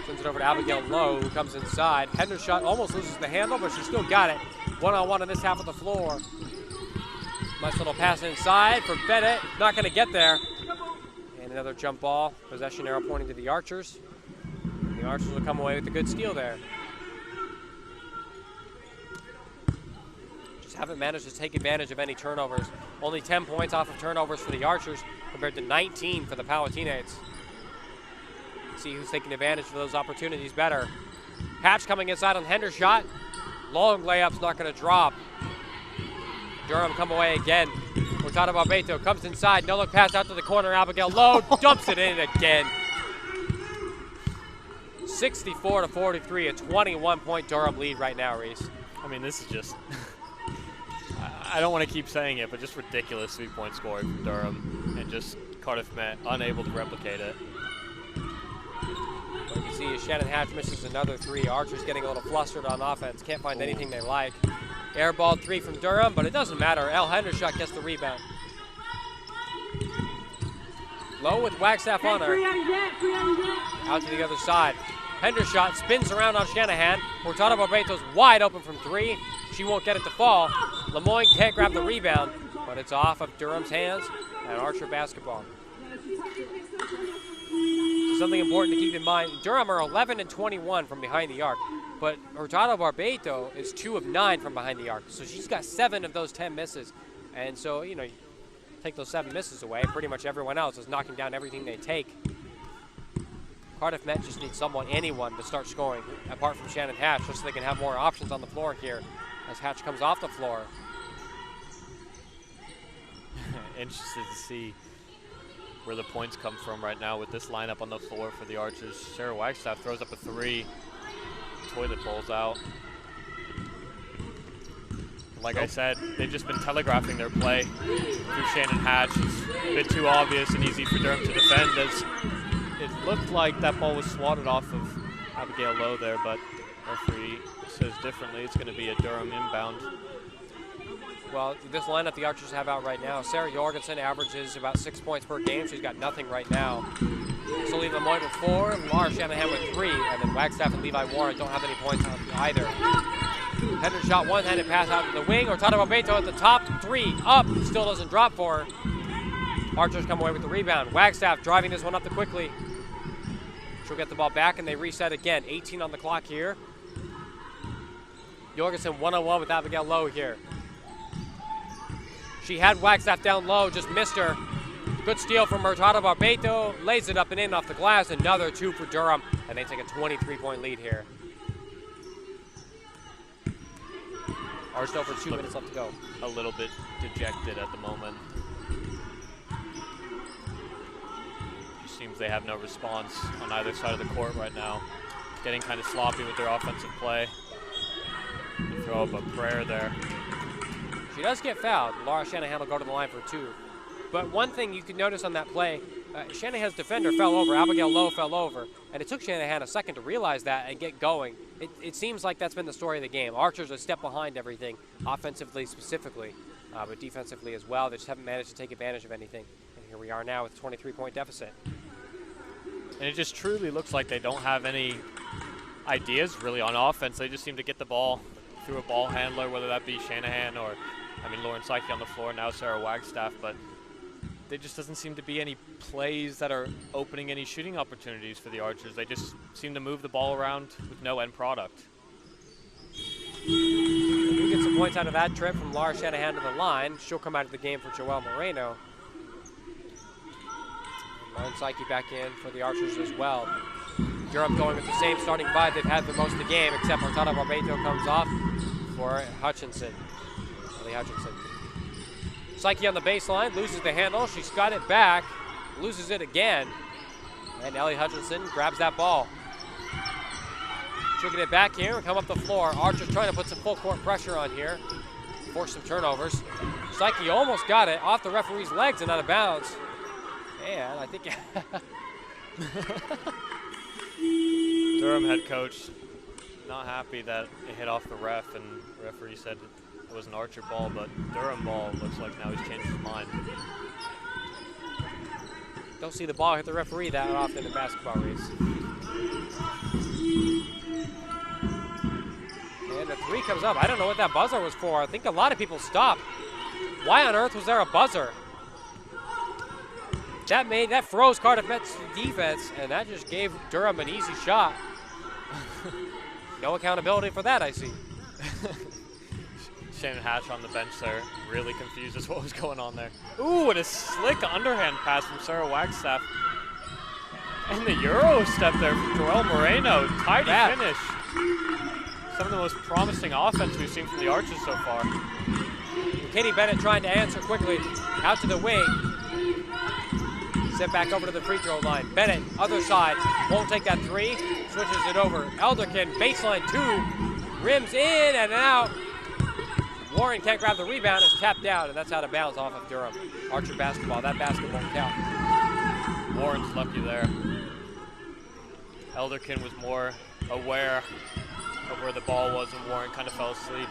Sends it over to Abigail Lowe, who comes inside. Hendershot almost loses the handle, but she still got it. One-on-one on this half of the floor. Nice little pass inside for Bennett. Not going to get there. And another jump ball. Possession arrow pointing to the Archers. The Archers will come away with a good steal there. Just haven't managed to take advantage of any turnovers. Only 10 points off of turnovers for the Archers compared to 19 for the Palatinates. See who's taking advantage of those opportunities better. Hatch coming inside on Hendershot. Long layup's not going to drop. Durham come away again. Hurtado Barbeito comes inside. No look pass out to the corner. Abigail Lowe dumps it in again. 64-43, a 21-point Durham lead right now, Reese. I mean, this is just, I don't want to keep saying it, but just ridiculous 3-point scoring from Durham, and just Cardiff Met unable to replicate it. But you can see as Shannon Hatch misses another 3. Archer's getting a little flustered on offense. Can't find anything they like. Airball 3 from Durham, but it doesn't matter. El Hendershot gets the rebound. Low with Wagstaff on her. Out to the other side. Hendershot spins around on Shanahan. Hurtado Barbeto's wide open from 3. She won't get it to fall. Lemoyne can't grab the rebound, but it's off of Durham's hands and Archer basketball. So something important to keep in mind, Durham are 11 and 21 from behind the arc, but Hurtado Barbeto is 2 of 9 from behind the arc. So she's got 7 of those 10 misses. And so, you know, take those 7 misses away, pretty much everyone else is knocking down everything they take. Cardiff Met just needs anyone to start scoring, apart from Shannon Hatch, just so they can have more options on the floor here as Hatch comes off the floor. Interested to see where the points come from right now with this lineup on the floor for the Archers. Sarah Wagstaff throws up a 3. Toilet bowls out. Like I said, they've just been telegraphing their play through Shannon Hatch. It's a bit too obvious and easy for Durham to defend, as it looked like that ball was swatted off of Abigail Lowe there, but referee says differently. It's going to be a Durham inbound. Well, this lineup the Archers have out right now, Sarah Jorgensen averages about 6 points per game. She's got nothing right now. Celine Lemoyne with 4, Laura Shanahan with 3, and then Wagstaff and Levi Warren don't have any points on either. Hendershot one-handed pass out to the wing. Hurtado Barbeto at the top, 3 up, still doesn't drop for her. Archers come away with the rebound. Wagstaff driving this one up the quickly. She'll get the ball back and they reset again. 18 on the clock here. Jorgensen one-on-one with Abigail Lowe here. She had Wagstaff down low, just missed her. Good steal from Hurtado Barbeto, lays it up and in off the glass. Another 2 for Durham, and they take a 23-point lead here. Just over 2 minutes left to go. A little bit dejected at the moment. It seems they have no response on either side of the court right now. Getting kind of sloppy with their offensive play. They throw up a prayer there. She does get fouled. Laura Shanahan will go to the line for 2. But one thing you could notice on that play, Shanahan's defender fell over. Abigail Lowe fell over. And it took Shanahan a second to realize that and get going. It seems like that's been the story of the game. Archers are a step behind everything, offensively specifically, but defensively as well. They just haven't managed to take advantage of anything. And here we are now with a 23-point deficit. And it just truly looks like they don't have any ideas really on offense. They just seem to get the ball through a ball handler, whether that be Shanahan or, Lauren Psyche on the floor, now Sarah Wagstaff, but there just doesn't seem to be any plays that are opening any shooting opportunities for the Archers. They just seem to move the ball around with no end product. We get some points out of that trip from Laura Shanahan to the line. She'll come out of the game for Joelle Moreno. Lauren Psyche back in for the Archers as well. Durham going with the same starting 5 they've had for most of the game, except Hurtado Barbeto comes off for Hutchinson. Ellie Hutchinson. Psyche on the baseline, loses the handle. She's got it back, loses it again. And Ellie Hutchinson grabs that ball. She'll get it back here and come up the floor. Archer's trying to put some full court pressure on here. Force some turnovers. Psyche almost got it off the referee's legs and out of bounds. And I think Durham head coach not happy that it hit off the ref, and the referee said it was an Archer ball, but Durham ball looks like now he's changed his mind. Don't see the ball hit the referee that often in basketball race. And the 3 comes up. I don't know what that buzzer was for. I think a lot of people stopped. Why on earth was there a buzzer? That froze Cardiff Met's defense, and that just gave Durham an easy shot. No accountability for that, I see. Shannon Hatch on the bench there, really confused as what was going on there. Ooh, and a slick underhand pass from Sarah Wagstaff. And the Euro step there from Joelle Moreno. Tidy finish. Some of the most promising offense we've seen from the Archers so far. Katie Bennett trying to answer quickly. Out to the wing. Sent back over to the free throw line. Bennett, other side, won't take that 3. Switches it over. Elderkin, baseline 2. Rims in and out. Warren can't grab the rebound. It's tapped out, and that's out of bounds off of Durham. Archer basketball. That basket won't count. Warren's lucky there. Elderkin was more aware of where the ball was, and Warren kind of fell asleep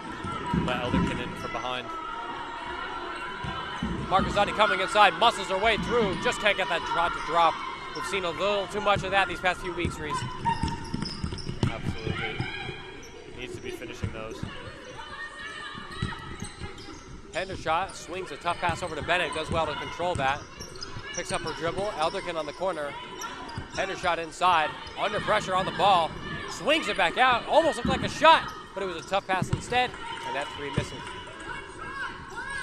and let Elderkin in from behind. Marcazzati coming inside, muscles her way through, just can't get that shot to drop. We've seen a little too much of that these past few weeks, Reese. Absolutely. Needs to be finishing those. Hendershot swings a tough pass over to Bennett, does well to control that. Picks up her dribble, Elderkin on the corner. Hendershot inside, under pressure on the ball. Swings it back out, almost looked like a shot, but it was a tough pass instead, and that three misses.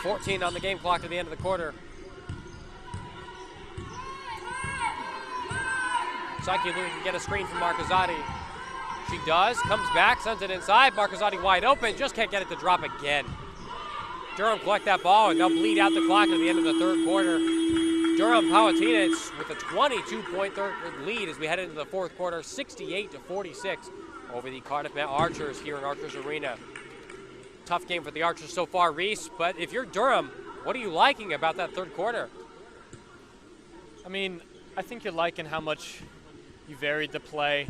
14 on the game clock at the end of the quarter. Psyche looking to get a screen from Marcazzati. She does, comes back, sends it inside. Marcazzati wide open, just can't get it to drop again. Durham collect that ball, and they'll bleed out the clock at the end of the third quarter. Durham PALATINATES with a 22-point lead as we head into the fourth quarter, 68-46 over the Cardiff Met Archers here in Archers Arena. Tough game for the Archers so far, Reese, but if you're Durham, what are you liking about that third quarter? I mean, I think you're liking how much you varied the play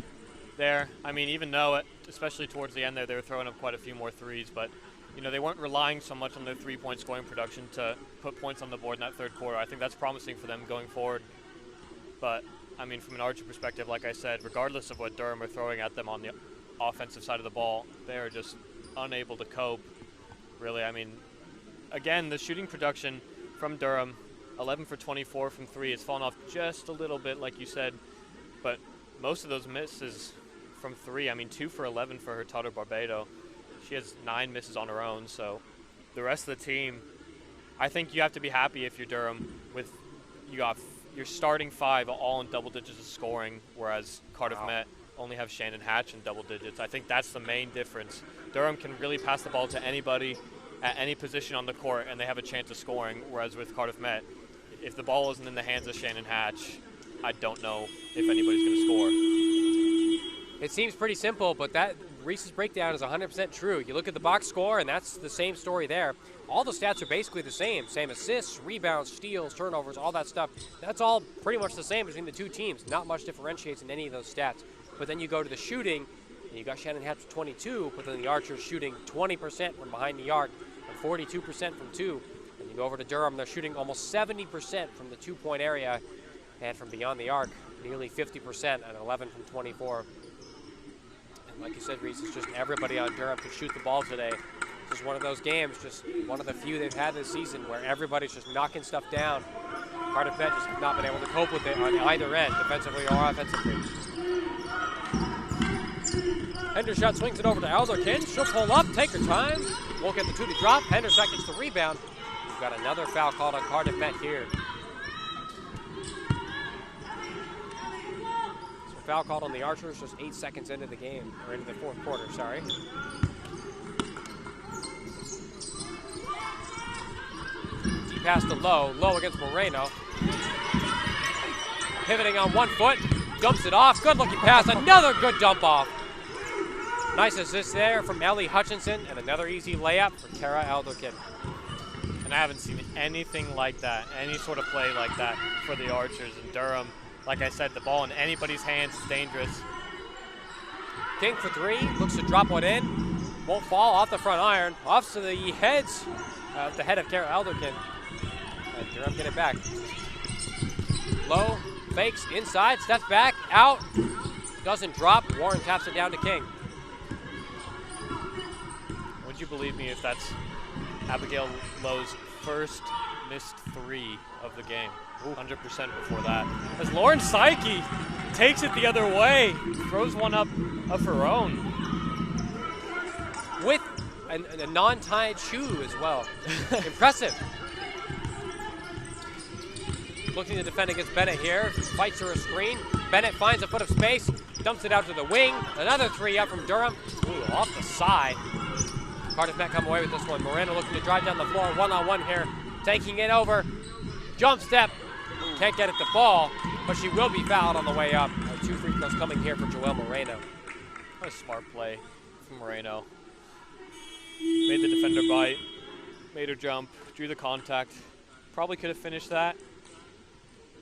there. I mean, even though, especially towards the end there, they were throwing up quite a few more threes, but you know, they weren't relying so much on their three-point scoring production to put points on the board in that third quarter. I think that's promising for them going forward. But, I mean, from an Archer perspective, like I said, regardless of what Durham are throwing at them on the offensive side of the ball, they are just unable to cope, really. I mean, again, the shooting production from Durham, 11 for 24 from three. It's fallen off just a little bit, like you said, but most of those misses from three. I mean, 2 for 11 for Hurtado Barbado. She has 9 misses on her own, so the rest of the team, I think you have to be happy if you're Durham with you got your starting 5 all in double digits of scoring, whereas Cardiff Met only have Shannon Hatch in double digits. I think that's the main difference. Durham can really pass the ball to anybody at any position on the court, and they have a chance of scoring, whereas with Cardiff Met, if the ball isn't in the hands of Shannon Hatch, I don't know if anybody's going to score. It seems pretty simple, but that Reese's breakdown is 100% true. You look at the box score, and that's the same story there. All the stats are basically the same. Same assists, rebounds, steals, turnovers, all that stuff. That's all pretty much the same between the two teams. Not much differentiates in any of those stats. But then you go to the shooting, and you got Shannon Hatch with 22, but then the Archers shooting 20% from behind the arc and 42% from two. And you go over to Durham, they're shooting almost 70% from the two-point area, and from beyond the arc, nearly 50% at 11 from 24. And like you said, Reese, it's just everybody on Durham can shoot the ball today. It's just one of those games, just one of the few they've had this season where everybody's just knocking stuff down. Cardiff Met just have not been able to cope with it on either end, defensively or offensively. Hendershot swings it over to Elderkin. She'll pull up, take her time. Won't get the 2 to drop. Hendershot gets the rebound. We've got another foul called on Cardiff Met here. So foul called on the Archers just 8 seconds into the game, or into the fourth quarter, sorry. Deep pass to Lowe. Lowe against Moreno. Pivoting on 1 foot. Dumps it off. Good looking pass. Another good dump off. Nice assist there from Ellie Hutchinson, and another easy layup for Kara Elderkin. And I haven't seen anything like that, any sort of play like that for the Archers in Durham. Like I said, the ball in anybody's hands is dangerous. King for 3, looks to drop one in. Won't fall off the front iron. Off to the heads, the head of Kara Elderkin. And Durham get it back. Low, fakes, inside, steps back, out. Doesn't drop. Warren taps it down to King. Would you believe me if that's Abigail Lowe's first missed 3 of the game? 100% before that. As Lauren Psyche takes it the other way, throws one up of her own. With a non-tied shoe as well. Impressive. Looking to defend against Bennett here. Fights her a screen. Bennett finds a foot of space. Dumps it out to the wing. Another 3 up from Durham. Ooh, off the side. Cardiff Met come away with this one. Moreno looking to drive down the floor, one-on-one here. Taking it over. Jump step. Can't get it to fall, but she will be fouled on the way up. 2 free throws coming here for Joelle Moreno. What a smart play from Moreno. Made the defender bite, made her jump, drew the contact. Probably could have finished that,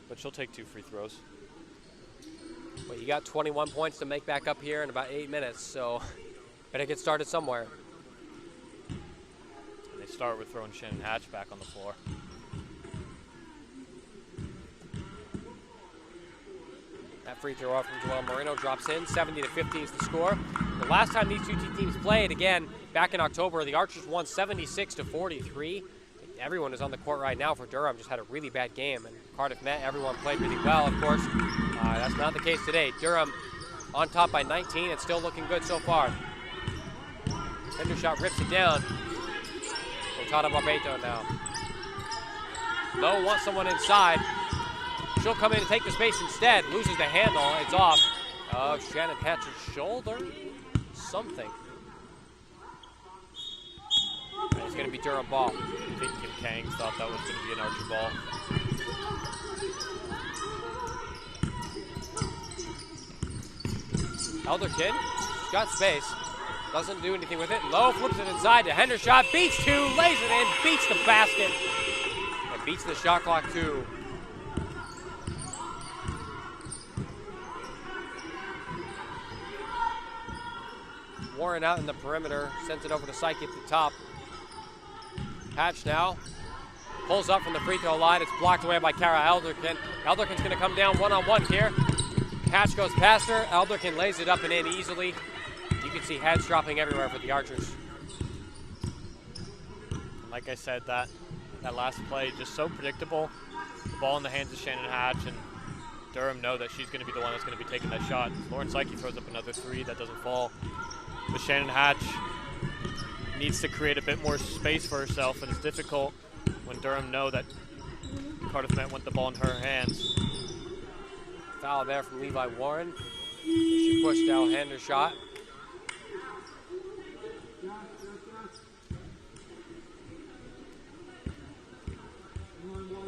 but she'll take 2 free throws. Well, you got 21 points to make back up here in about 8 minutes, so better get started somewhere. And they start with throwing Shannon Hatch back on the floor. That free throw off from Joel Moreno drops in. 70-50 is the score. The last time these two teams played, again, back in October, the Archers won 76-43. Everyone is on the court right now for Durham. Just had a really bad game. And Cardiff Met, everyone played really well, of course. That's not the case today. Durham on top by 19. It's still looking good so far. Hendershot rips it down. Otada Barbeto now. Lowe wants someone inside. She'll come in and take the space instead. Loses the handle. It's off. Shannon Hatch's shoulder. Something. It's going to be Durham ball. I think Kim Kang thought that was going to be an Archer ball. Elderkin, she's got space. Doesn't do anything with it. Lowe flips it inside to Hendershot. Beats two, lays it in, beats the basket. And beats the shot clock too. Warren out in the perimeter, sends it over to Psyche at the top. Hatch now pulls up from the free throw line. It's blocked away by Kara Elderkin. Elderkin's going to come down one-on-one here. Hatch goes past her. Elderkin lays it up and in easily. You can see heads dropping everywhere for the Archers. Like I said, that last play just so predictable. The ball in the hands of Shannon Hatch, and Durham know that she's going to be the one that's going to be taking that shot. Lauren Psyche throws up another three that doesn't fall. But Shannon Hatch needs to create a bit more space for herself, and it's difficult when Durham know that Cardiff Met want the ball in her hands. Foul there from Levi Warren. She pushed out Hendershot.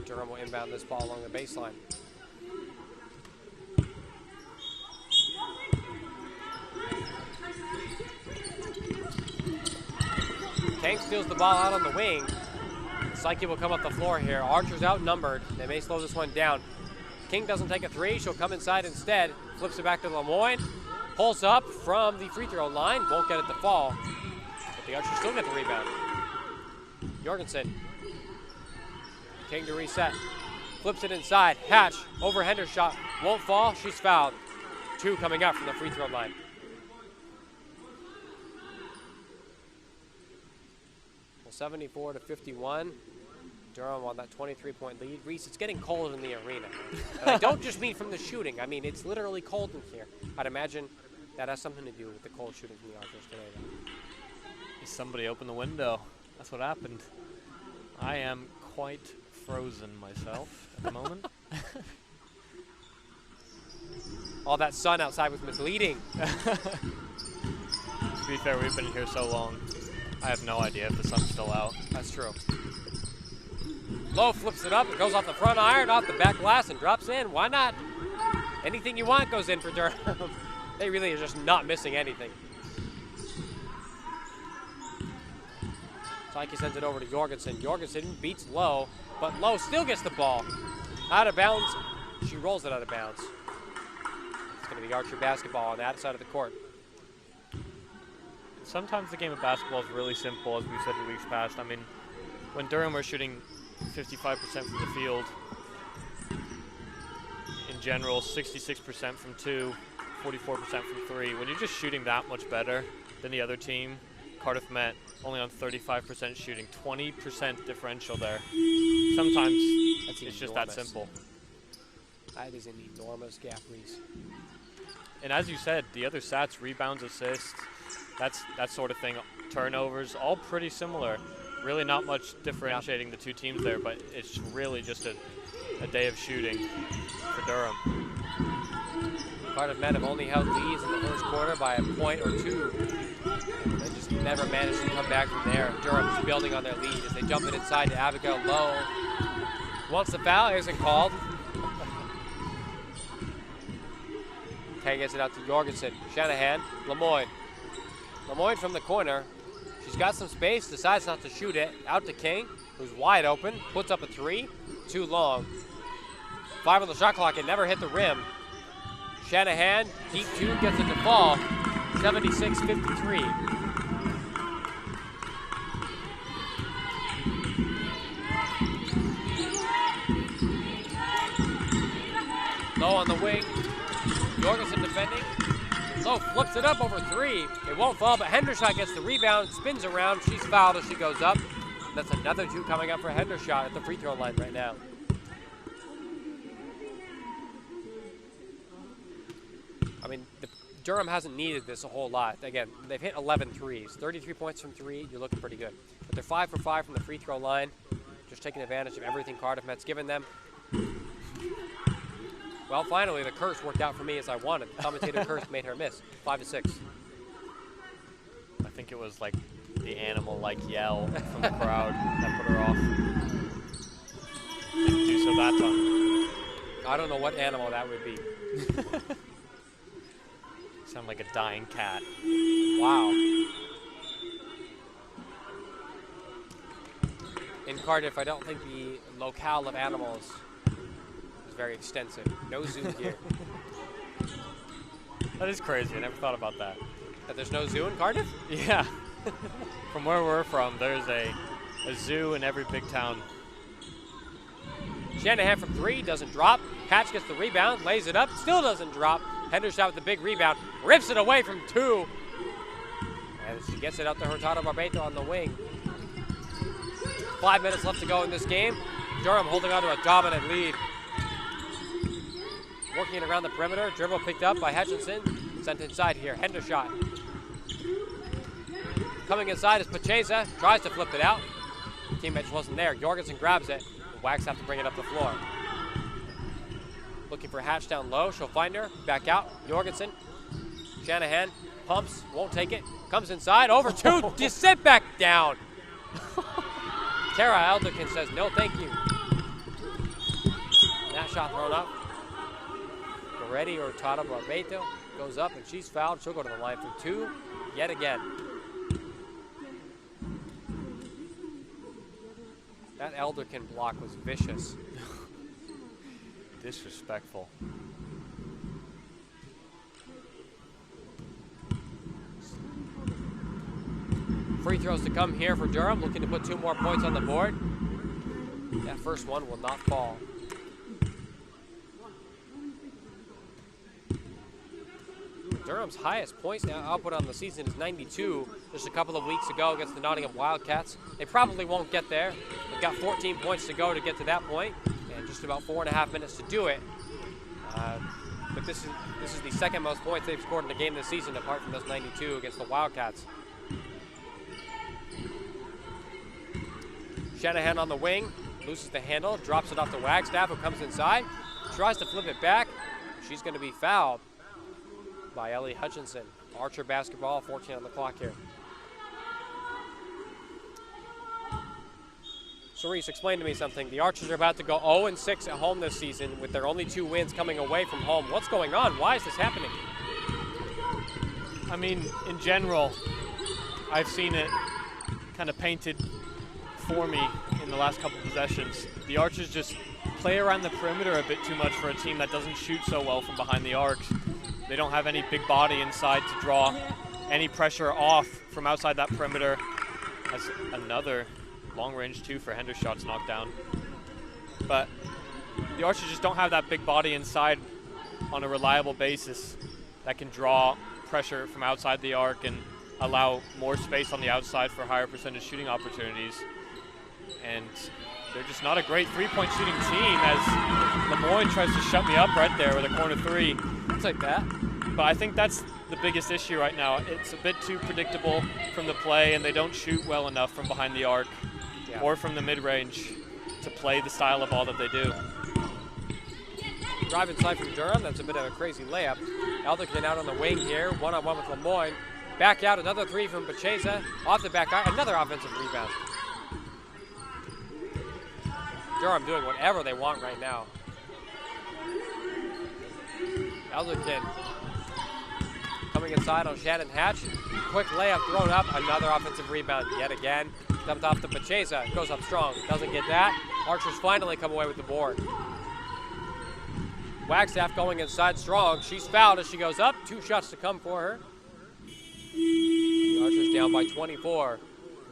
Durham will inbound this ball along the baseline. Kang steals the ball out on the wing. Psyche will come up the floor here. Archers outnumbered. They may slow this one down. King doesn't take a three. She'll come inside instead. Flips it back to Lemoyne. Pulls up from the free throw line. Won't get it to fall. But the Archers still get the rebound. Jorgensen. King to reset. Flips it inside. Hatch over Hendershot. Won't fall. She's fouled. Two coming up from the free throw line. Well, 74-51. Durham on that 23-point lead. Reese, it's getting cold in the arena. And I don't just mean from the shooting. I mean, it's literally cold in here. I'd imagine that has something to do with the cold shooting from the Archers today, though. Somebody opened the window. That's what happened. I am quite frozen myself at the moment. All that sun outside was misleading. To be fair, we've been here so long. I have no idea if the sun's still out. That's true. Lowe flips it up. It goes off the front iron, off the back glass, and drops in. Why not? Anything you want goes in for Durham. They really are just not missing anything. Psyche sends it over to Jorgensen. Jorgensen beats Lowe, but Lowe still gets the ball. Out of bounds. She rolls it out of bounds. It's going to be Archer basketball on that side of the court. Sometimes the game of basketball is really simple, as we've said in weeks past. I mean, when Durham were shooting 55% from the field, in general, 66% from two, 44% from three. When you're just shooting that much better than the other team, Cardiff Met only on 35% shooting, 20% differential there. Sometimes it's just that simple. That is an enormous gap, Reese. And as you said, the other stats, rebounds, assists, that sort of thing, turnovers, all pretty similar. Really not much differentiating the two teams there, but it's really just a day of shooting for Durham. Cardiff Met have only held leads in the first quarter by a point or two. They just never managed to come back from there. Durham's building on their lead as they jump it inside to Abigail Lowe. Once the foul isn't called. Kang gets it out to Jorgensen. Shanahan, Lemoyne. Lemoyne from the corner. She's got some space, decides not to shoot it. Out to King, who's wide open. Puts up a three. Too long. 5 on the shot clock. It never hit the rim. Shanahan, deep two, gets it to fall. 76-53. Low on the wing. Jorgensen defending. Low flips it up over three. It won't fall, but Hendershot gets the rebound, spins around. She's fouled as she goes up. That's another two coming up for Hendershot at the free throw line right now. I mean, Durham hasn't needed this a whole lot. Again, they've hit 11 threes. 33 points from three, you're looking pretty good. But they're 5 for 5 from the free throw line. Just taking advantage of everything Cardiff Met's given them. Well, finally, the curse worked out for me as I wanted. The commentator curse made her miss. 5 to 6. I think it was like the animal-like yell from the crowd that put her off. Didn't do so that time. I don't know what animal that would be. Sound like a dying cat. Wow. In Cardiff, I don't think the locale of animals is very extensive. No zoo here. That is crazy. I never thought about that. That there's no zoo in Cardiff? Yeah. From where we're from, there's a zoo in every big town. Shanahan from three, doesn't drop. Hatch gets the rebound, lays it up, still doesn't drop. Hendershot with the big rebound, rips it away from two. And she gets it out to Hurtado Barbeito on the wing. 5 minutes left to go in this game. Durham holding on to a dominant lead. Working it around the perimeter, dribble picked up by Hutchinson. Sent inside here, Hendershot. Coming inside is Pacheza, tries to flip it out. Teammate just wasn't there. Jorgensen grabs it. The Wags have to bring it up the floor. Looking for Hatch down low. She'll find her. Back out. Jorgensen. Shanahan pumps. Won't take it. Comes inside. Over two. Just sit back down. Tara Alderkin says no thank you. That shot thrown up. Goretti or Hurtado Barbeito goes up and she's fouled. She'll go to the line for two yet again. That Alderkin block was vicious. Disrespectful. Free throws to come here for Durham, looking to put 2 more points on the board. That first one will not fall. Durham's highest points output on the season is 92 just a couple of weeks ago against the Nottingham Wildcats. They probably won't get there. They've got 14 points to go to get to that point, and just about 4.5 minutes to do it. But this is the second most points they've scored in a game this season, apart from those 92 against the Wildcats. Shanahan on the wing, loses the handle, drops it off to Wagstaff, who comes inside, tries to flip it back. She's going to be fouled by Ellie Hutchinson. Archer basketball, 14 on the clock here. Cerise, explain to me something. The Archers are about to go 0-6 at home this season with their only 2 wins coming away from home. What's going on? Why is this happening? I mean, in general, I've seen it kind of painted for me in the last couple possessions. The Archers just play around the perimeter a bit too much for a team that doesn't shoot so well from behind the arcs. They don't have any big body inside to draw any pressure off from outside that perimeter. That's another long-range 2 for Hendershot's knocked down. But the Archers just don't have that big body inside on a reliable basis that can draw pressure from outside the arc and allow more space on the outside for higher percentage shooting opportunities. And they're just not a great three-point shooting team, as Lemoyne tries to shut me up right there with a corner 3. It's like that. But I think that's the biggest issue right now. It's a bit too predictable from the play, and they don't shoot well enough from behind the arc or from the mid-range to play the style of ball that they do. Drive inside from Durham. That's a bit of a crazy layup. Alderkin out on the wing here, one-on-one with Lemoyne. Back out, another 3 from Pacheza. Off the back iron, another offensive rebound. Durham doing whatever they want right now. Alderkin coming inside on Shannon Hatch. Quick layup thrown up, another offensive rebound yet again. Dumped off to Pacheza, goes up strong, doesn't get that. Archers finally come away with the board. Wagstaff going inside strong. She's fouled as she goes up. 2 shots to come for her. The Archers down by 24.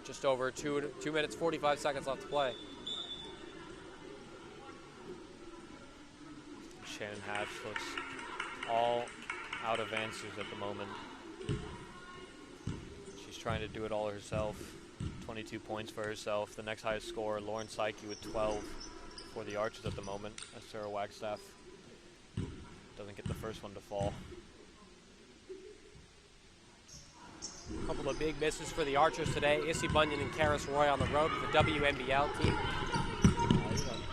Just over 2 minutes, 45 seconds left to play. Shannon Hatch looks all out of answers at the moment. She's trying to do it all herself. 22 points for herself. The next highest scorer, Lauren Psyche, with 12 for the Archers at the moment, as Sarah Wagstaff doesn't get the first one to fall. A couple of big misses for the Archers today. Issy Bunyan and Karis Roy on the road with the WBBL team.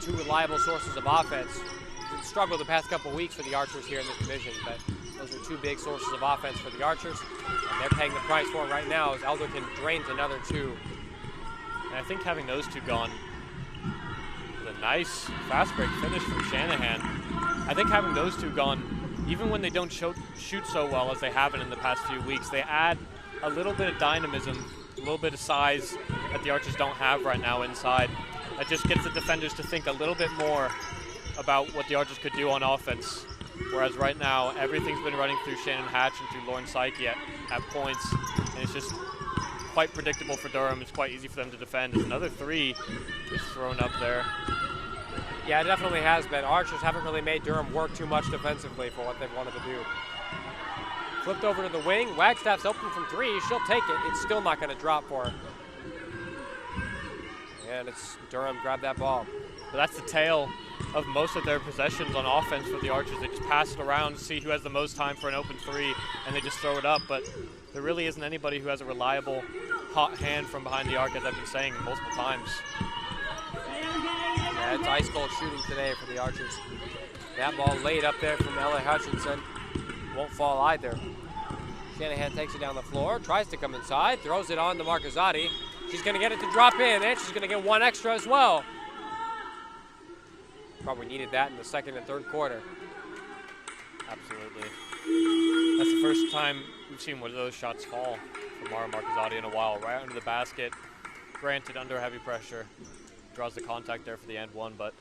2 reliable sources of offense. It's struggled the past couple weeks for the Archers here in this division, but those are 2 big sources of offense for the Archers. And they're paying the price for it right now as Elderkin drains another 2. And I think having those 2 gone with a nice fast break finish from Shanahan. I think having those 2 gone, even when they don't shoot so well as they haven't in the past few weeks, they add a little bit of dynamism, a little bit of size that the Archers don't have right now inside. That just gets the defenders to think a little bit more about what the Archers could do on offense. Whereas right now, everything's been running through Shannon Hatch and through Lauren Psyche at points, and it's just quite predictable for Durham. It's quite easy for them to defend. Another 3 is thrown up there. Yeah, it definitely has been. Archers haven't really made Durham work too much defensively for what they've wanted to do. Flipped over to the wing. Wagstaff's open from 3. She'll take it. It's still not going to drop for her. And it's Durham grabbed that ball. But that's the tale of most of their possessions on offense for the Archers. They just pass it around, see who has the most time for an open 3, and they just throw it up. But there really isn't anybody who has a reliable hot hand from behind the arc, as I've been saying multiple times. Yeah, it's ice cold shooting today for the Archers. That ball laid up there from Ella Hutchinson. Won't fall either. Shanahan takes it down the floor, tries to come inside, throws it on to Marcazzati. She's going to get it to drop in, and she's going to get 1 extra as well. Probably needed that in the 2nd and 3rd quarter. Absolutely. That's the first time we've seen one of those shots fall from Mara Marcazzati in a while. Right under the basket, granted under heavy pressure. Draws the contact there for the end 1, but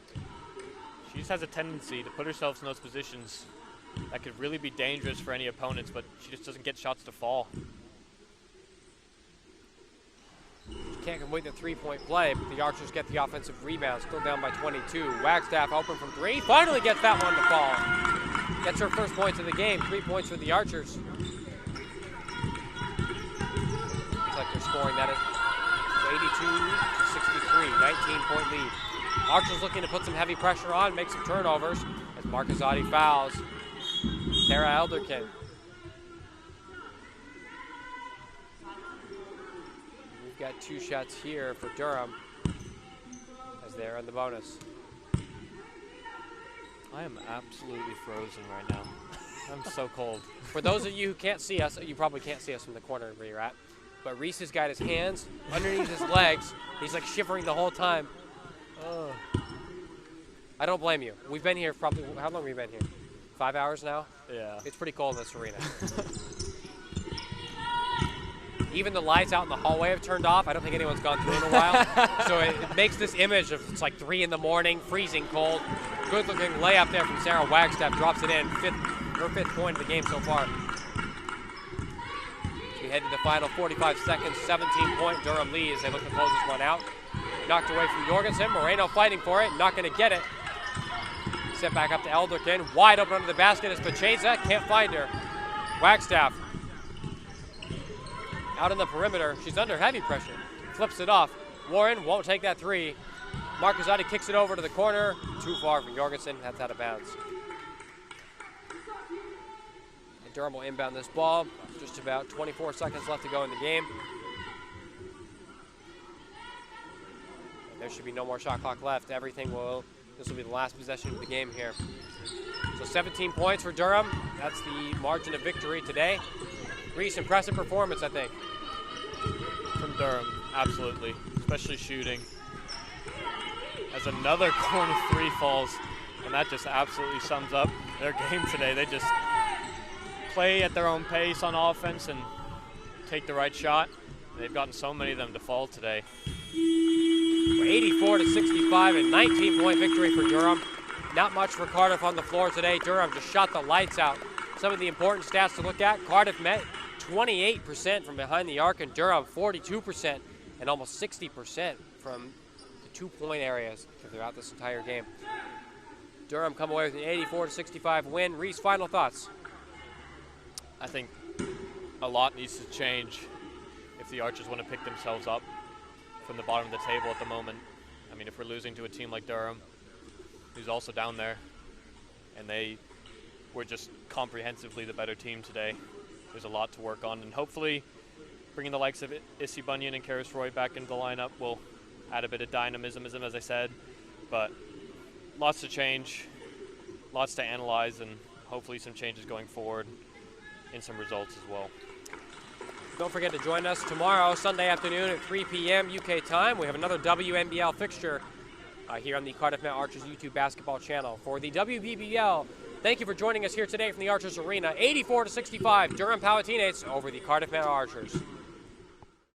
she just has a tendency to put herself in those positions that could really be dangerous for any opponents, but she just doesn't get shots to fall. She can't complete the 3-point play, but the Archers get the offensive rebound, still down by 22. Wagstaff open from 3, finally gets that one to fall. Gets her first points of the game, 3 points for the Archers. Looks like they're scoring that at 82 to 63, 19-point lead. Archers looking to put some heavy pressure on, make some turnovers as Marcazzati fouls Tara Elderkin. We've got 2 shots here for Durham as they're in the bonus. I am absolutely frozen right now. I'm so cold. For those of you who can't see us, you probably can't see us from the corner where you're at, but Reese has got his hands underneath his legs. He's like shivering the whole time. Oh. I don't blame you. We've been here probably, how long have we been here? 5 hours now? Yeah. It's pretty cold in this arena. Even the lights out in the hallway have turned off. I don't think anyone's gone through in a while. So it makes this image of it's like 3 in the morning, freezing cold. Good looking layup there from Sarah Wagstaff, drops it in. Her 5th point of the game so far. We head to the final 45 seconds, 17-point Durham lead as they look to close this one out. Knocked away from Jorgensen. Moreno fighting for it, not going to get it. Set back up to Elderkin. Wide open under the basket is Pacheza. Can't find her. Wagstaff out on the perimeter. She's under heavy pressure. Flips it off. Warren won't take that 3. Marcazzati kicks it over to the corner. Too far from Jorgensen. That's out of bounds. And Durham will inbound this ball. Just about 24 seconds left to go in the game. And there should be no more shot clock left. This will be the last possession of the game here. So 17 points for Durham. That's the margin of victory today. Reese, impressive performance, I think. From Durham, absolutely, especially shooting. As another corner 3 falls, and that just absolutely sums up their game today. They just play at their own pace on offense and take the right shot. They've gotten so many of them to fall today. 84 to 65, a 19-point victory for Durham. not much for Cardiff on the floor today. Durham just shot the lights out. Some of the important stats to look at: Cardiff met 28% from behind the arc, and Durham 42%, and almost 60% from the 2-point areas throughout this entire game. Durham come away with an 84-65 win. Reese, final thoughts? I think a lot needs to change if the Archers want to pick themselves up from the bottom of the table at the moment. I mean, if we're losing to a team like Durham, who's also down there, and they were just comprehensively the better team today, there's a lot to work on. And hopefully bringing the likes of Issy Bunyan and Karis Roy back into the lineup will add a bit of dynamism, as I said. But lots to change, lots to analyze, and hopefully some changes going forward in some results as well. Don't forget to join us tomorrow, Sunday afternoon at 3 p.m. UK time. We have another WBBL fixture here on the Cardiff Met Archers YouTube basketball channel. For the WBBL, thank you for joining us here today from the Archers Arena. 84-65, Durham Palatinates over the Cardiff Met Archers.